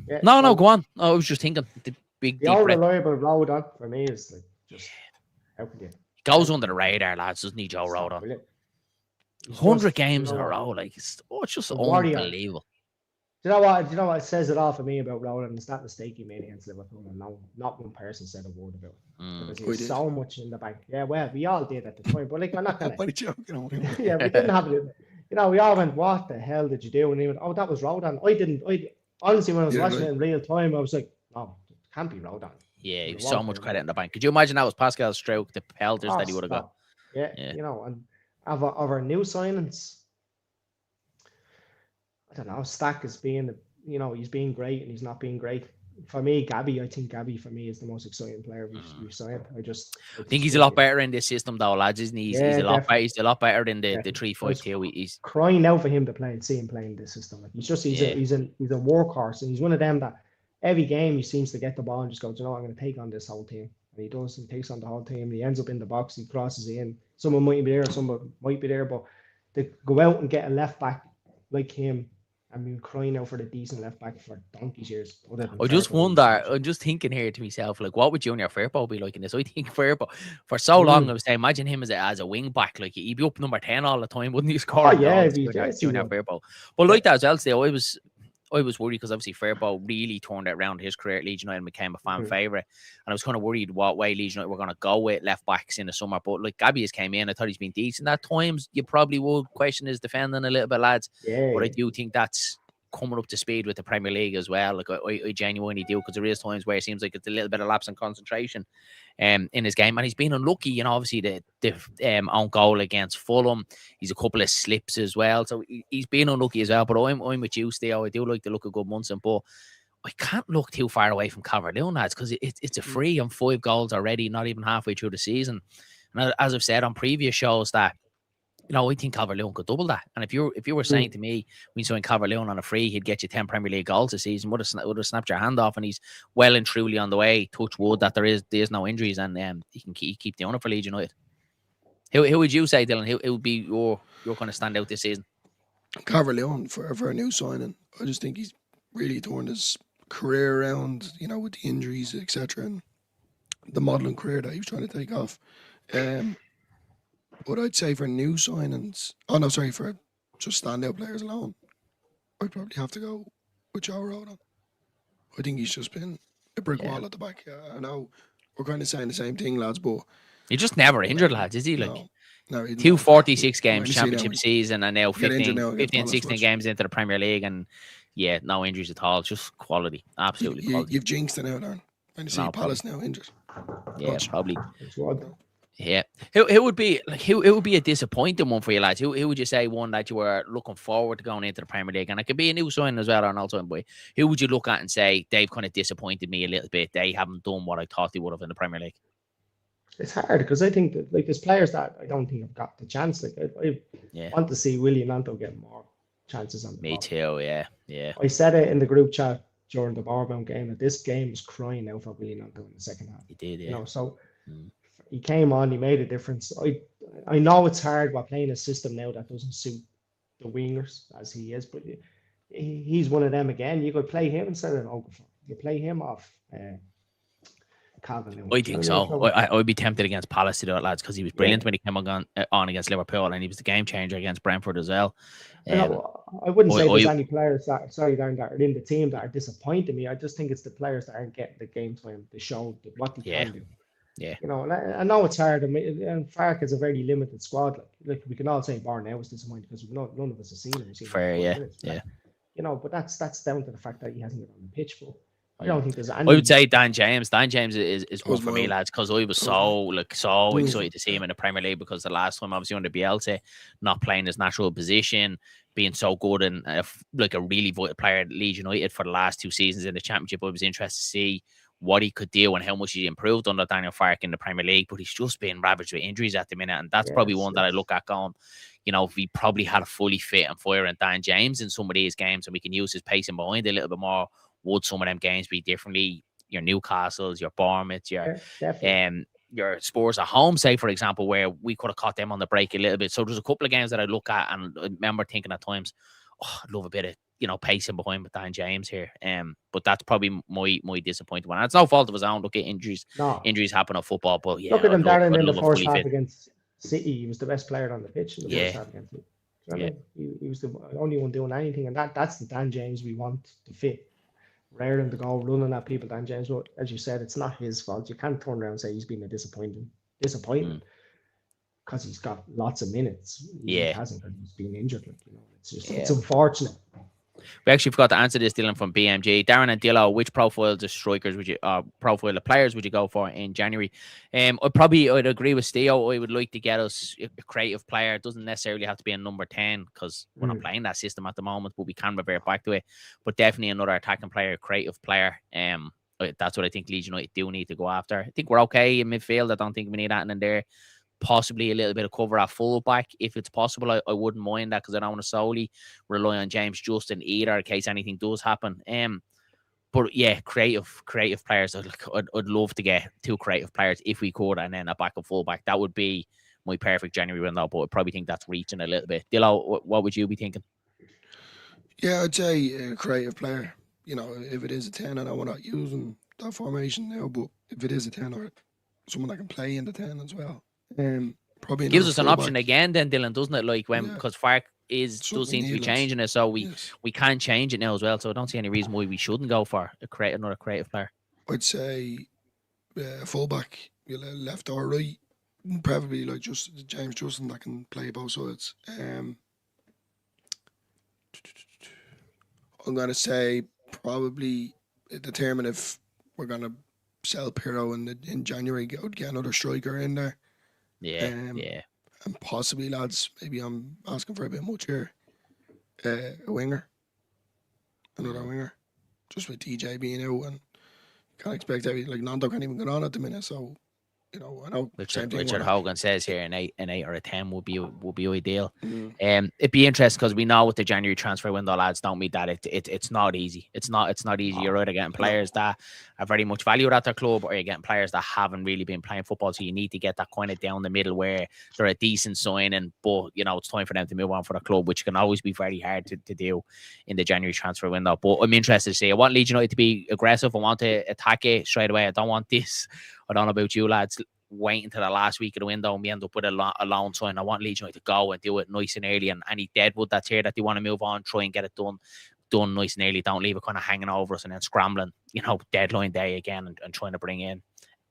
Yeah, No, go on. I was just thinking the big the all reliable Rodon for me is like just how could you? Goes under the radar, lads, doesn't he, Joe Rodon? 100 games in a row, like it's just unbelievable. Do you know what? It says it all for me about Rodon? It's that mistake he made against Liverpool, and not one person said a word about it. Because there's so much in the bank. Yeah, well, we all did at the time, but like I'm not gonna. Yeah, we didn't have it. We all went, "What the hell did you do?" And he went, "Oh, that was Rodon." I honestly, when I was watching it in real time, I was like, "No, it can't be Rodon." Yeah, he was so much credit in the bank. Could you imagine that was Pascal Stroke, the pelters that he would have got? Yeah, and of our new signings, I don't know. Stack is being, he's being great and he's not being great. For me, I think Gabby for me is the most exciting player we've signed. I think he's a lot better in this system though, lads, isn't he? He's a lot better. He's a lot better than the 3-5-2. He's crying out for him to see him playing this system. Like he's a workhorse, and he's one of them that every game he seems to get the ball and just goes, I'm going to take on this whole team. And he does. He takes on the whole team. He ends up in the box. He crosses in. Someone might be there. Someone might be there. But to go out and get a left back like him, I've been crying out for the decent left back for donkey's years. I just wonder. I'm just thinking here to myself, like, what would Junior Firpo be like in this? I think Firpo, for so long, I was saying, imagine him as a wing back. Like, he'd be up number 10 all the time, wouldn't he? Score? Yeah, Junior Firpo. But like that as well, still, I was worried because obviously Firpo really turned it around his career at Leeds United and became a fan favourite. And I was kind of worried what way Leeds United were going to go with left backs in the summer. But like Gabby has came in, I thought he's been decent. At times, you probably would question his defending a little bit, lads. Yeah. But I do think that's coming up to speed with the Premier League as well. Like I genuinely do, because there is times where it seems like it's a little bit of lapse in concentration in his game, and he's been unlucky. Obviously the own goal against Fulham, he's a couple of slips as well, so he's been unlucky as well. But I'm with you, Theo. I do like the look of Goodmunson, but I can't look too far away from Calvert-Lewin, lads, because it's a free on 5 goals already, not even halfway through the season. And as I've said on previous shows that, I think Calvert-Lewin could double that. And if you were saying to me when you signed Calvert-Lewin on a free, he'd get you 10 Premier League goals a season, would have snapped your hand off, and he's well and truly on the way. Touch wood that there is no injuries, and he can keep doing it for Leeds United. Who would you say, Dylan? Who would be your kind of standout this season? Calvert-Lewin for a new signing. I just think he's really turned his career around, with the injuries, etc., and the modelling career that he was trying to take off. But I'd say for new signings, for just standout players alone, I'd probably have to go with Joe Rodon. I think he's just been a brick wall at the back. I know we're kind of saying the same thing, lads, but he's just never injured, lads, is he? Like, no, 246 games championship season, and now 15, 16 games into the Premier League, and no injuries at all. Just quality, absolutely quality. You've jinxed it now, Darren. When you see Palace now injured. Yeah, probably. Yeah, who would be a disappointing one for you, lads? Who would you say one that you were looking forward to going into the Premier League? And it could be a new signing as well or an old signing, boy. Who would you look at and say they've kind of disappointed me a little bit? They haven't done what I thought they would have in the Premier League. It's hard because I think that there's players that I don't think have got the chance. Like I want to see William Nanto get more chances on the ball. Too, yeah. I said it in the group chat during the Bournemouth game that this game was crying out for William Nanto in the second half. He did, yeah. He came on, he made a difference. I know it's hard while playing a system now that doesn't suit the wingers as he is, but he's one of them again. You could play him instead of Okafor. You play him off Calvin-Lewin. I think so. I would be tempted against Palace to do it, lads, because he was brilliant when he came on against Liverpool, and he was the game changer against Brentford as well. I wouldn't say there's any players that are in the team that are disappointing me. I just think it's the players that aren't getting the game time to show what they can do. Yeah. You know, and I know it's hard. And Farke is a very limited squad. Like we can all say Barnett was disappointing because none of us have seen him. Fair, yeah. You know, but that's down to the fact that he hasn't been on the pitch for. I don't think there's any. I would say Dan James. Dan James is one for me, lads, because I was so excited to see him in the Premier League, because the last time, obviously under Bielsa, not playing his natural position, being so good and like a really vital player at Leeds United for the last 2 seasons in the Championship. I was interested to see what he could do and how much he improved under Daniel Farke in the Premier League, but he's just been ravaged with injuries at the minute, and that's probably one that I look at going, you know, if we probably had a fully fit and firing Dan James in some of these games, and we can use his pacing behind a little bit more, would some of them games be differently? Your Newcastles, your Bournemouth, your Spurs at home, say, for example, where we could have caught them on the break a little bit. So there's a couple of games that I look at and I remember thinking at times, I'd love a bit of, you know, pacing behind with Dan James here. But that's probably my disappointing one. And it's no fault of his own. Look at injuries. No. Injuries happen at football, but look at him, Darren, in the first half against City. He was the best player on the pitch in the first half against City. You know, he was the only one doing anything, and that's the Dan James we want to fit. Rare than to go running at people, Dan James. But as you said, it's not his fault. You can't turn around and say he's been a disappointment because he's got lots of minutes. He hasn't, because he's been injured. Like, you know, it's just it's unfortunate. We actually forgot to answer this, Dylan, from BMG. Darren and Dillo, which profiles of strikers would you, profile of players would you go for in January? I'd agree with Steo. I would like to get us a creative player. It doesn't necessarily have to be a number 10, because we're not playing that system at the moment, but we can revert back to it. But definitely another attacking player, creative player. That's what I think Leeds United do need to go after. I think we're okay in midfield. I don't think we need that in there. Possibly a little bit of cover at fullback if it's possible. I wouldn't mind that, because I don't want to solely rely on James Justin either in case anything does happen. But yeah, creative players. I'd love to get 2 creative players if we could, and then a backup fullback. That would be my perfect January window. But I probably think that's reaching a little bit. Dillo, what would you be thinking? Yeah, I'd say a creative player. You know, if it is a 10, and we're not using that formation now, but if it is a 10, or someone that can play in the 10 as well. Probably gives us an option again then, Dylan, doesn't it? Like because Farke does seem to be changing it, so we can change it now as well. So I don't see any reason why we shouldn't go for another creative player. I'd say fullback, left or right, probably like just James Justin that can play both sides. I'm gonna say probably determine if we're gonna sell Pirro in January. Get another striker in there. And possibly, lads, maybe I'm asking for a bit much here. A winger. Another winger. Just with TJ being out, and can't expect everything. Like, Nando can't even get on at the minute, so, you know, I know. Richard Hogan says here an 8 or a 10 would be ideal. It'd be interesting, because we know with the January transfer window, lads, don't meet that. It's not easy. It's not easy. You're either getting players that are very much valued at their club, or you're getting players that haven't really been playing football. So you need to get that kind of down the middle where they're a decent signing, but you know it's time for them to move on for the club, which can always be very hard to do in the January transfer window. But I'm interested to see. I want Leeds United to be aggressive. I want to attack it straight away. I don't want this. I don't know about you, lads, waiting until the last week of the window and we end up with a loan sign. I want Leeds United to go and do it nice and early, and any deadwood that's here that they want to move on, try and get it done nice and early. Don't leave it kind of hanging over us and then scrambling, you know, deadline day again and trying to bring in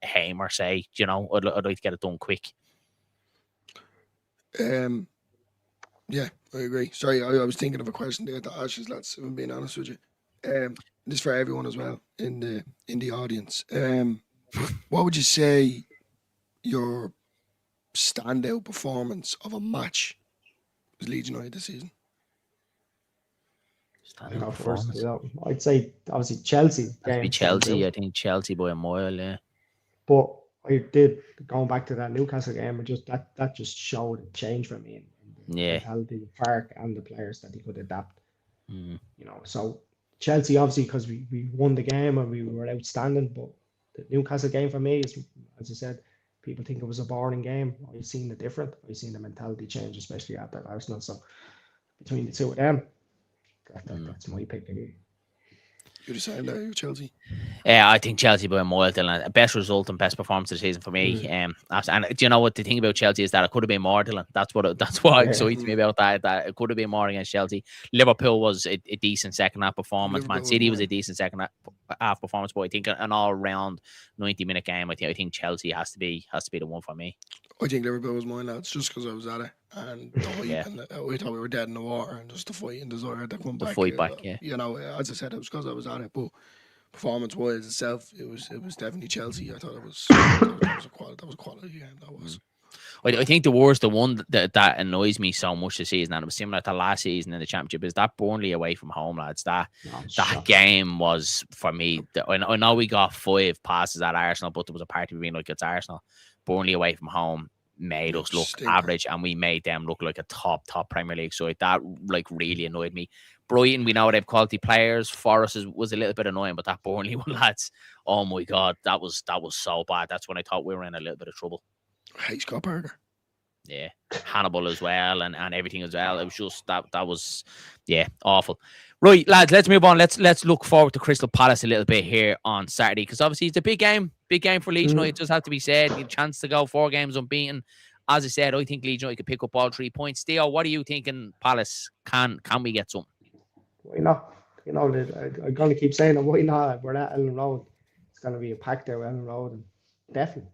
a Hamer, say, you know, I'd like to get it done quick. Yeah, I agree. Sorry, I was thinking of a question there to ask you, lads, if I'm being honest with you. This is for everyone as well in the audience. What would you say your standout performance of a match was Leeds United this season? I'd say obviously Chelsea. That'd be Chelsea. I think Chelsea by a mile, yeah. But I did, going back to that Newcastle game, that just showed a change for me in the mentality of Farke and the players that he could adapt. You know, so Chelsea obviously, because we won the game and we were outstanding, but the Newcastle game for me is, as I said, people think it was a boring game. I've seen the different. I've seen the mentality change, especially after Arsenal. So between the two of them, that's my pick. You're deciding there, you Chelsea. Yeah, I think Chelsea by a mile, Dylan. Best result and best performance of the season for me. And do you know what the thing about Chelsea is that it could have been more, Dylan. That's what excites me about that. That it could have been more against Chelsea. Liverpool was a decent second half performance. Man City was a decent second half performance. But I think an all round 90-minute game. I think Chelsea has to be the one for me. I think Liverpool was mine, lads, just because I was at it and the hype and we thought we were dead in the water and just the fight and desire to come back. You know, as I said, it was because I was at it, but performance-wise itself, it was definitely Chelsea. I thought that was a quality game. That was. I think the one that annoys me so much this season, and it was similar to last season in the Championship, is that Burnley away from home, lads. That game was, for me, I know we got 5 passes at Arsenal, but there was a part of being like, it's Arsenal. Burnley away from home made us look average, and we made them look like a top Premier League side. That really annoyed me. Brighton, we know they have quality players. Forest was a little bit annoying, but that Burnley one, lads, oh my God, that was so bad. That's when I thought we were in a little bit of trouble. Hey, Scott Parker. Yeah, Hannibal as well, and everything as well. It was just that was awful. Right, lads, let's move on. Let's look forward to Crystal Palace a little bit here on Saturday, because obviously it's a big game for Leeds United. It does have to be said. You have a chance to go 4 games unbeaten. As I said, I think Leeds United could pick up all 3 points. Theo, what are you thinking, Palace? Can we get something? Why not? You know, I'm going to keep saying it. Why not? We're at Elland Road. It's going to be a pack there at Elland Road, and definitely.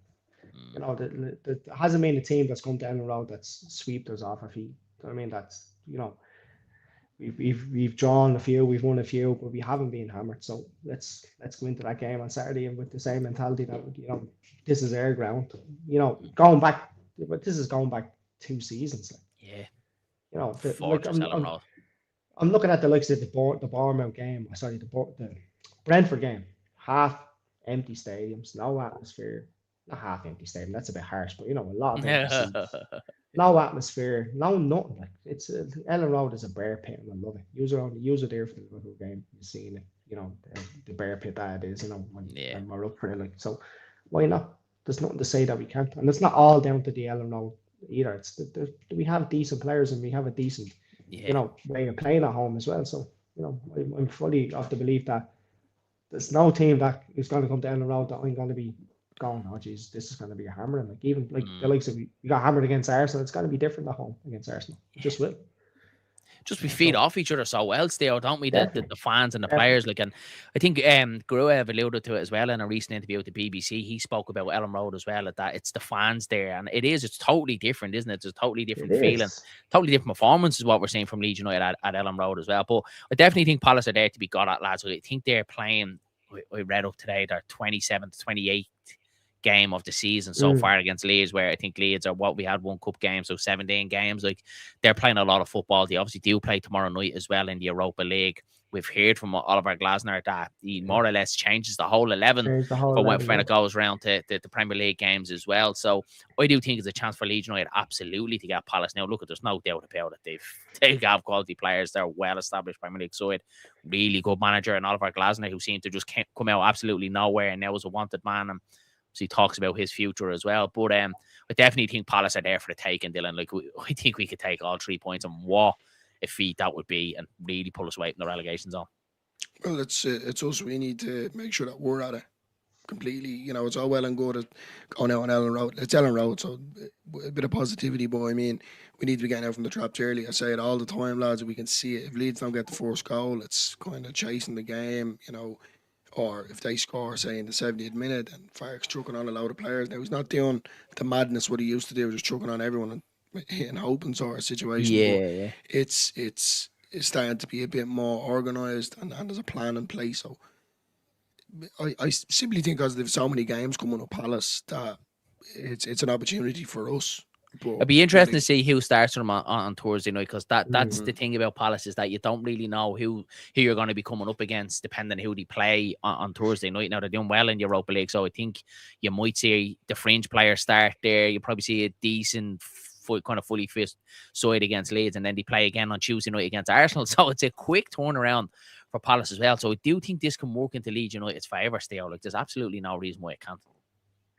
You know, there hasn't been a team that's come to Elland Road that's swept us off our feet. I mean, that's, you know, we've drawn a few, we've won a few, but we haven't been hammered. So let's go into that game on Saturday and with the same mentality that, you know, this is our ground. You know, but this is going back 2 seasons. Yeah. You know, I'm looking at the likes of the Bournemouth game. Sorry, the Brentford game. Half empty stadiums, no atmosphere. Not half empty stadium. That's a bit harsh, but you know, a lot of no atmosphere, no nothing. Like it's Elland Road is a bear pit, and I love it. Use it there for the Liverpool game. You've seen it, you know, the bear pit that it is. You know, when we're up for it, like, so why not? There's nothing to say that we can't, and it's not all down to the Elland Road either. It's we have decent players and we have a decent, you know, way of playing at home as well. So you know, I'm fully of the belief that there's no team that is going to come to Elland Road that I'm going to be going, oh geez, this is going to be a hammering. Like even like the likes of we got hammered against Arsenal, it's going to be different at home against Arsenal. It just will. Just we feed off each other so well still, don't we? The fans and the players. Like, and I think Gruev alluded to it as well in a recent interview with the BBC. He spoke about Elland Road as well, that it's the fans there, and it's totally different, isn't it? It's a totally different feeling, totally different performance is what we're seeing from Leeds United at Elland Road as well. But I definitely think Palace are there to be got at, lads. I think they're playing, I read up today, their 27th, 28th game of the season so far against Leeds, where I think Leeds are we had 1 cup game, so 17 games. Like, they're playing a lot of football. They obviously do play tomorrow night as well in the Europa League. We've heard from Oliver Glasner that he more or less changes the whole 11 for when it goes around to the Premier League games as well. So I do think it's a chance for Leeds United absolutely to get Palace. Now look, there's no doubt about it. They have quality players. They're well established Premier League side, really good manager, and Oliver Glasner, who seemed to just come out absolutely nowhere and now is a wanted man. And so he talks about his future as well. But I definitely think Palace are there for the taking, Dylan. Like, I think we could take all 3 points, and what a feat that would be, and really pull us away from the relegation zone. Well, it's us. We need to make sure that we're at it completely. You know, it's all well and good at going out on Elland Road. It's Elland Road, so a bit of positivity. But I mean, we need to be getting out from the traps early. I say it all the time, lads. We can see it. If Leeds don't get the first goal, it's kind of chasing the game, you know. Or if they score, say, in the 70th minute, and Farke's chucking on a load of players. Now, he's not doing the madness what he used to do, just chucking on everyone and hoping sort of situation. Yeah. It's starting to be a bit more organised, and there's a plan in place. So I simply think, because there's so many games coming up Palace, that it's an opportunity for us. But it'd be interesting to see who starts them on Thursday night, because that's the thing about Palace, is that you don't really know who you're going to be coming up against, depending on who they play on Thursday night. Now, they're doing well in Europa League, so I think you might see the fringe players start there. You probably see a decent, kind of fully fit side against Leeds, and then they play again on Tuesday night against Arsenal. So it's a quick turnaround for Palace as well. So I do think this can work into Leeds United's favour still. Like, there's absolutely no reason why it can't.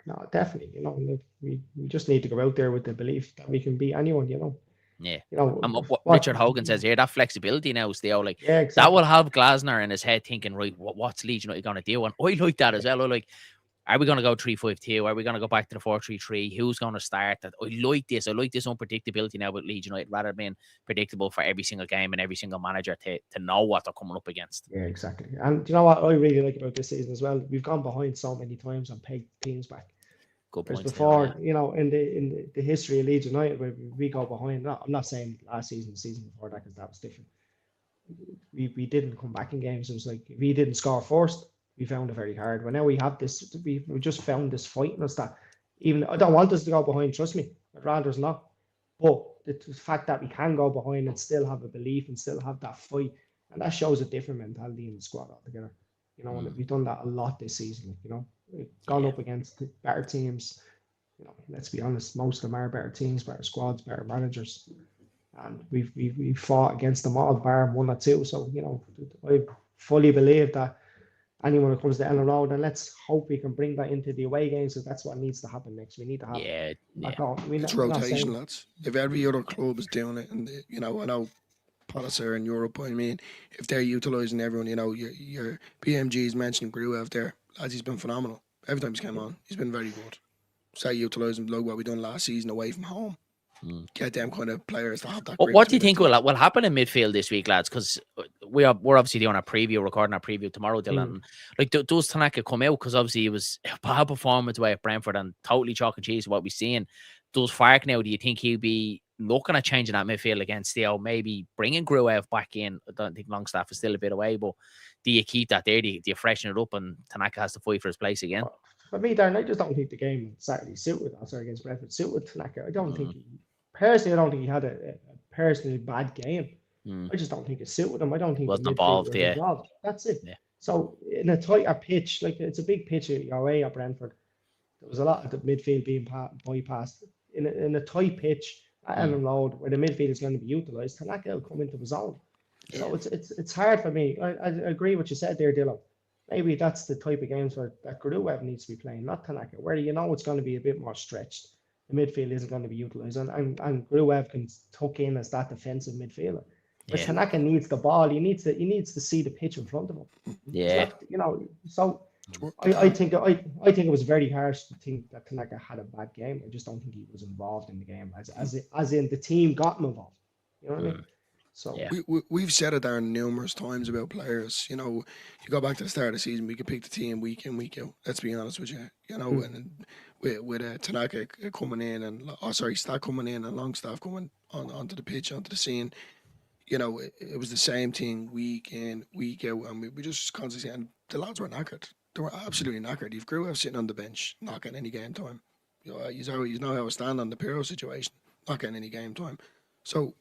No, definitely. You know, we just need to go out there with the belief that we can beat anyone. You know, Yeah. You know, What Richard Hogan says here, that flexibility now, still, like, yeah, exactly. that will have Glasner in his head thinking, right, what's Leeds United going to do? And I like that as well. I like, are we going to go 3-5-2? Are we going to go back to the 4-3-3? Who's going to start that? I like this. I like this unpredictability now with Leeds United, rather than being predictable for every single game and every single manager to know what they're coming up against. Yeah, exactly. And do you know what I really like about this season as well? We've gone behind so many times and pegged teams back. Good Whereas points before, there, yeah. you know, in the history of Leeds United, where we go behind. I'm not saying last season, the season before that, because that was different. We didn't come back in games. It was like, if we didn't score first, we found it very hard. But now we have this, we just found this fight in us that, even, I don't want us to go behind, trust me. I'd rather us not. But the fact that we can go behind and still have a belief and still have that fight, and that shows a different mentality in the squad altogether. You know, and we've done that a lot this season. You know, we've gone up against better teams. You know, let's be honest, most of them are better teams, better squads, better managers. And we've fought against them all, bar one or two. So, you know, I fully believe that anyone who comes to Elland Road, and let's hope we can bring that into the away games, because that's what needs to happen next. We need to have it's rotation, lads. If every other club is doing it, and you know, I know Palace are in Europe, I mean, if they're utilising everyone, you know, your PMG's mentioning Gruev there, lads, he's been phenomenal. Every time he's come on, he's been very good. Say utilising like what we done last season away from home. Get them kind of players to have that. What do you think will happen in midfield this week, lads? Because we're obviously doing recording our preview tomorrow, Dylan. Like, does Tanaka come out? Because obviously it was a bad performance away at Brentford and totally chalk and cheese what we're seeing. Does Farke now? Do you think he'll be looking at changing that midfield against Theo? Maybe bringing Gruev back in. I don't think Longstaff is still a bit away, but do you keep that there? Do you freshen it up and Tanaka has to fight for his place again? For me, Darren, I just don't think the game Saturday against Brentford suited Tanaka. I don't think personally, I don't think he had a personally bad game. I just don't think it suited him. I don't think wasn't involved. That's it. Yeah. So in a tighter pitch, like, it's a big pitch away at Brentford, there was a lot of the midfield being bypassed. In a tight pitch at Elland Road, where the midfield is going to be utilised, Tanaka will come into his own. So it's hard for me. I agree with what you said there, Dillo. Maybe that's the type of games where that Gruev needs to be playing, not Tanaka, where you know it's going to be a bit more stretched. The midfield isn't going to be utilised, and Gruev can tuck in as that defensive midfielder. But Tanaka needs the ball. He needs to see the pitch in front of him. Yeah, you know. So I think it was very harsh to think that Tanaka had a bad game. I just don't think he was involved in the game as in the team got him involved. You know what I mean? So we've said it there numerous times about players. You know, you go back to the start of the season, we could pick the team week in, week out. Let's be honest with you. You know, and with Tanaka coming in and Stack coming in and Longstaff coming onto the pitch, onto the scene. You know, it was the same thing week in, week out, and we just constantly, and the lads were knackered. They were absolutely knackered. You've Gruev sitting on the bench, not getting any game time. You know how I stand on the Pirro situation, not getting any game time. So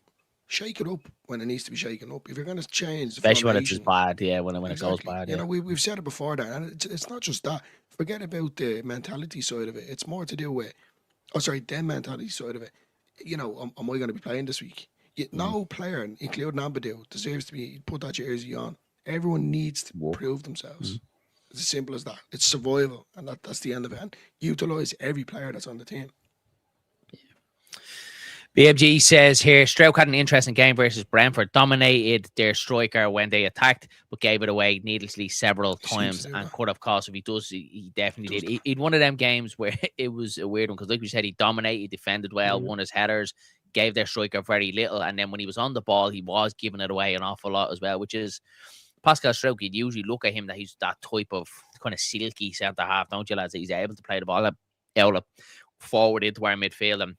shake it up when it needs to be shaken up. If you're going to change, especially when it's bad, when it goes bad. You know, we've said it before that, and it's not just that. Forget about the mentality side of it. It's more to do with, the mentality side of it. You know, am I going to be playing this week? No player, including Amadou, deserves to be put that jersey on. Everyone needs to prove themselves. It's as simple as that. It's survival, and that's the end of it. And utilise every player that's on the team. BMG says here, Stroke had an interesting game versus Brentford, dominated their striker when they attacked, but gave it away needlessly several times and could have cost. If he does, he definitely did. He'd one of them games where it was a weird one, because like we said, he dominated, defended well, won his headers, gave their striker very little, and then when he was on the ball, he was giving it away an awful lot as well, which is Pascal Stroke. You'd usually look at him that he's that type of kind of silky centre half, don't you, lads? He's able to play the ball out forward into our midfield and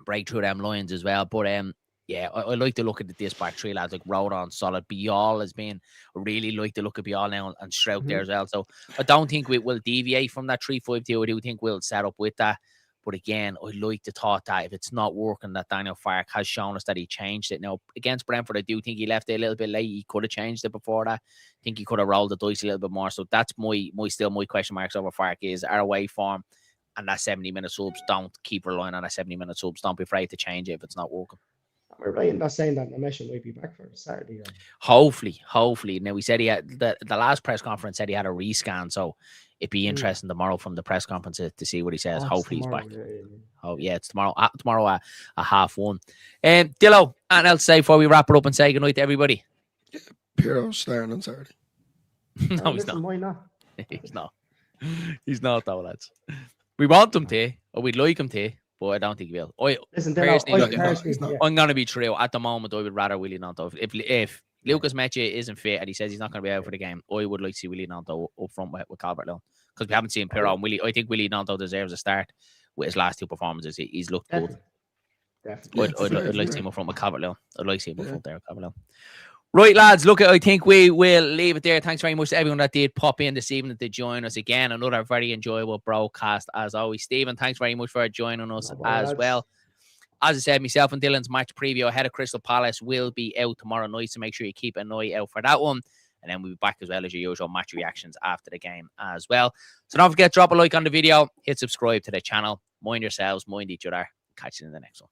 break through them lines as well. But I like to look at this back three, lads, like Rodon, solid. Bial has been, I really like to look at Bial now and Stroke there as well. So I don't think we will deviate from that 3-5-2. I do think we'll set up with that. But again, I like the thought that if it's not working, that Daniel Farke has shown us that he changed it. Now, against Brentford, I do think he left it a little bit late. He could have changed it before that. I think he could have rolled the dice a little bit more. So that's my question marks over Farke is our away form and that 70-minute subs. Don't keep relying on that 70-minute subs. Don't be afraid to change it if it's not working. We're right in that saying that Namesh might be back for Saturday. Hopefully. Now, we said he had the last press conference said he had a rescan. So it'd be interesting tomorrow from the press conference to see what he says. Oh, Hopefully he's tomorrow, back. yeah. Oh yeah, it's tomorrow. Tomorrow at 1:30. Dillo, anything else to say before we wrap it up and say goodnight to everybody? Piro's starting on Saturday. No, he's Listen, not. why not? He's not. He's not though, lads. We want him to, or we'd like him to, but I don't think he will. Listen, Personally, he's not. I'm gonna be true. At the moment, I would rather Willie Nanto. If Lucas Meche isn't fit and he says he's not going to be out for the game, I would like to see Willie Nanto up front with Calvert-Lewin, because we haven't seen Pirro and Willie. I think Willie Nanto deserves a start with his last two performances. He's looked good. Definitely. I'd like to see him up front with Calvert-Lewin. I'd like to see him up front there with Calvert-Lewin. Right, lads, look, I think we will leave it there. Thanks very much to everyone that did pop in this evening to join us again. Another very enjoyable broadcast as always. Stephen, thanks very much for joining us as well. As I said, myself and Dylan's match preview ahead of Crystal Palace will be out tomorrow night, so make sure you keep an eye out for that one. And then we'll be back as well as your usual match reactions after the game as well. So don't forget, drop a like on the video, hit subscribe to the channel. Mind yourselves, mind each other. Catch you in the next one.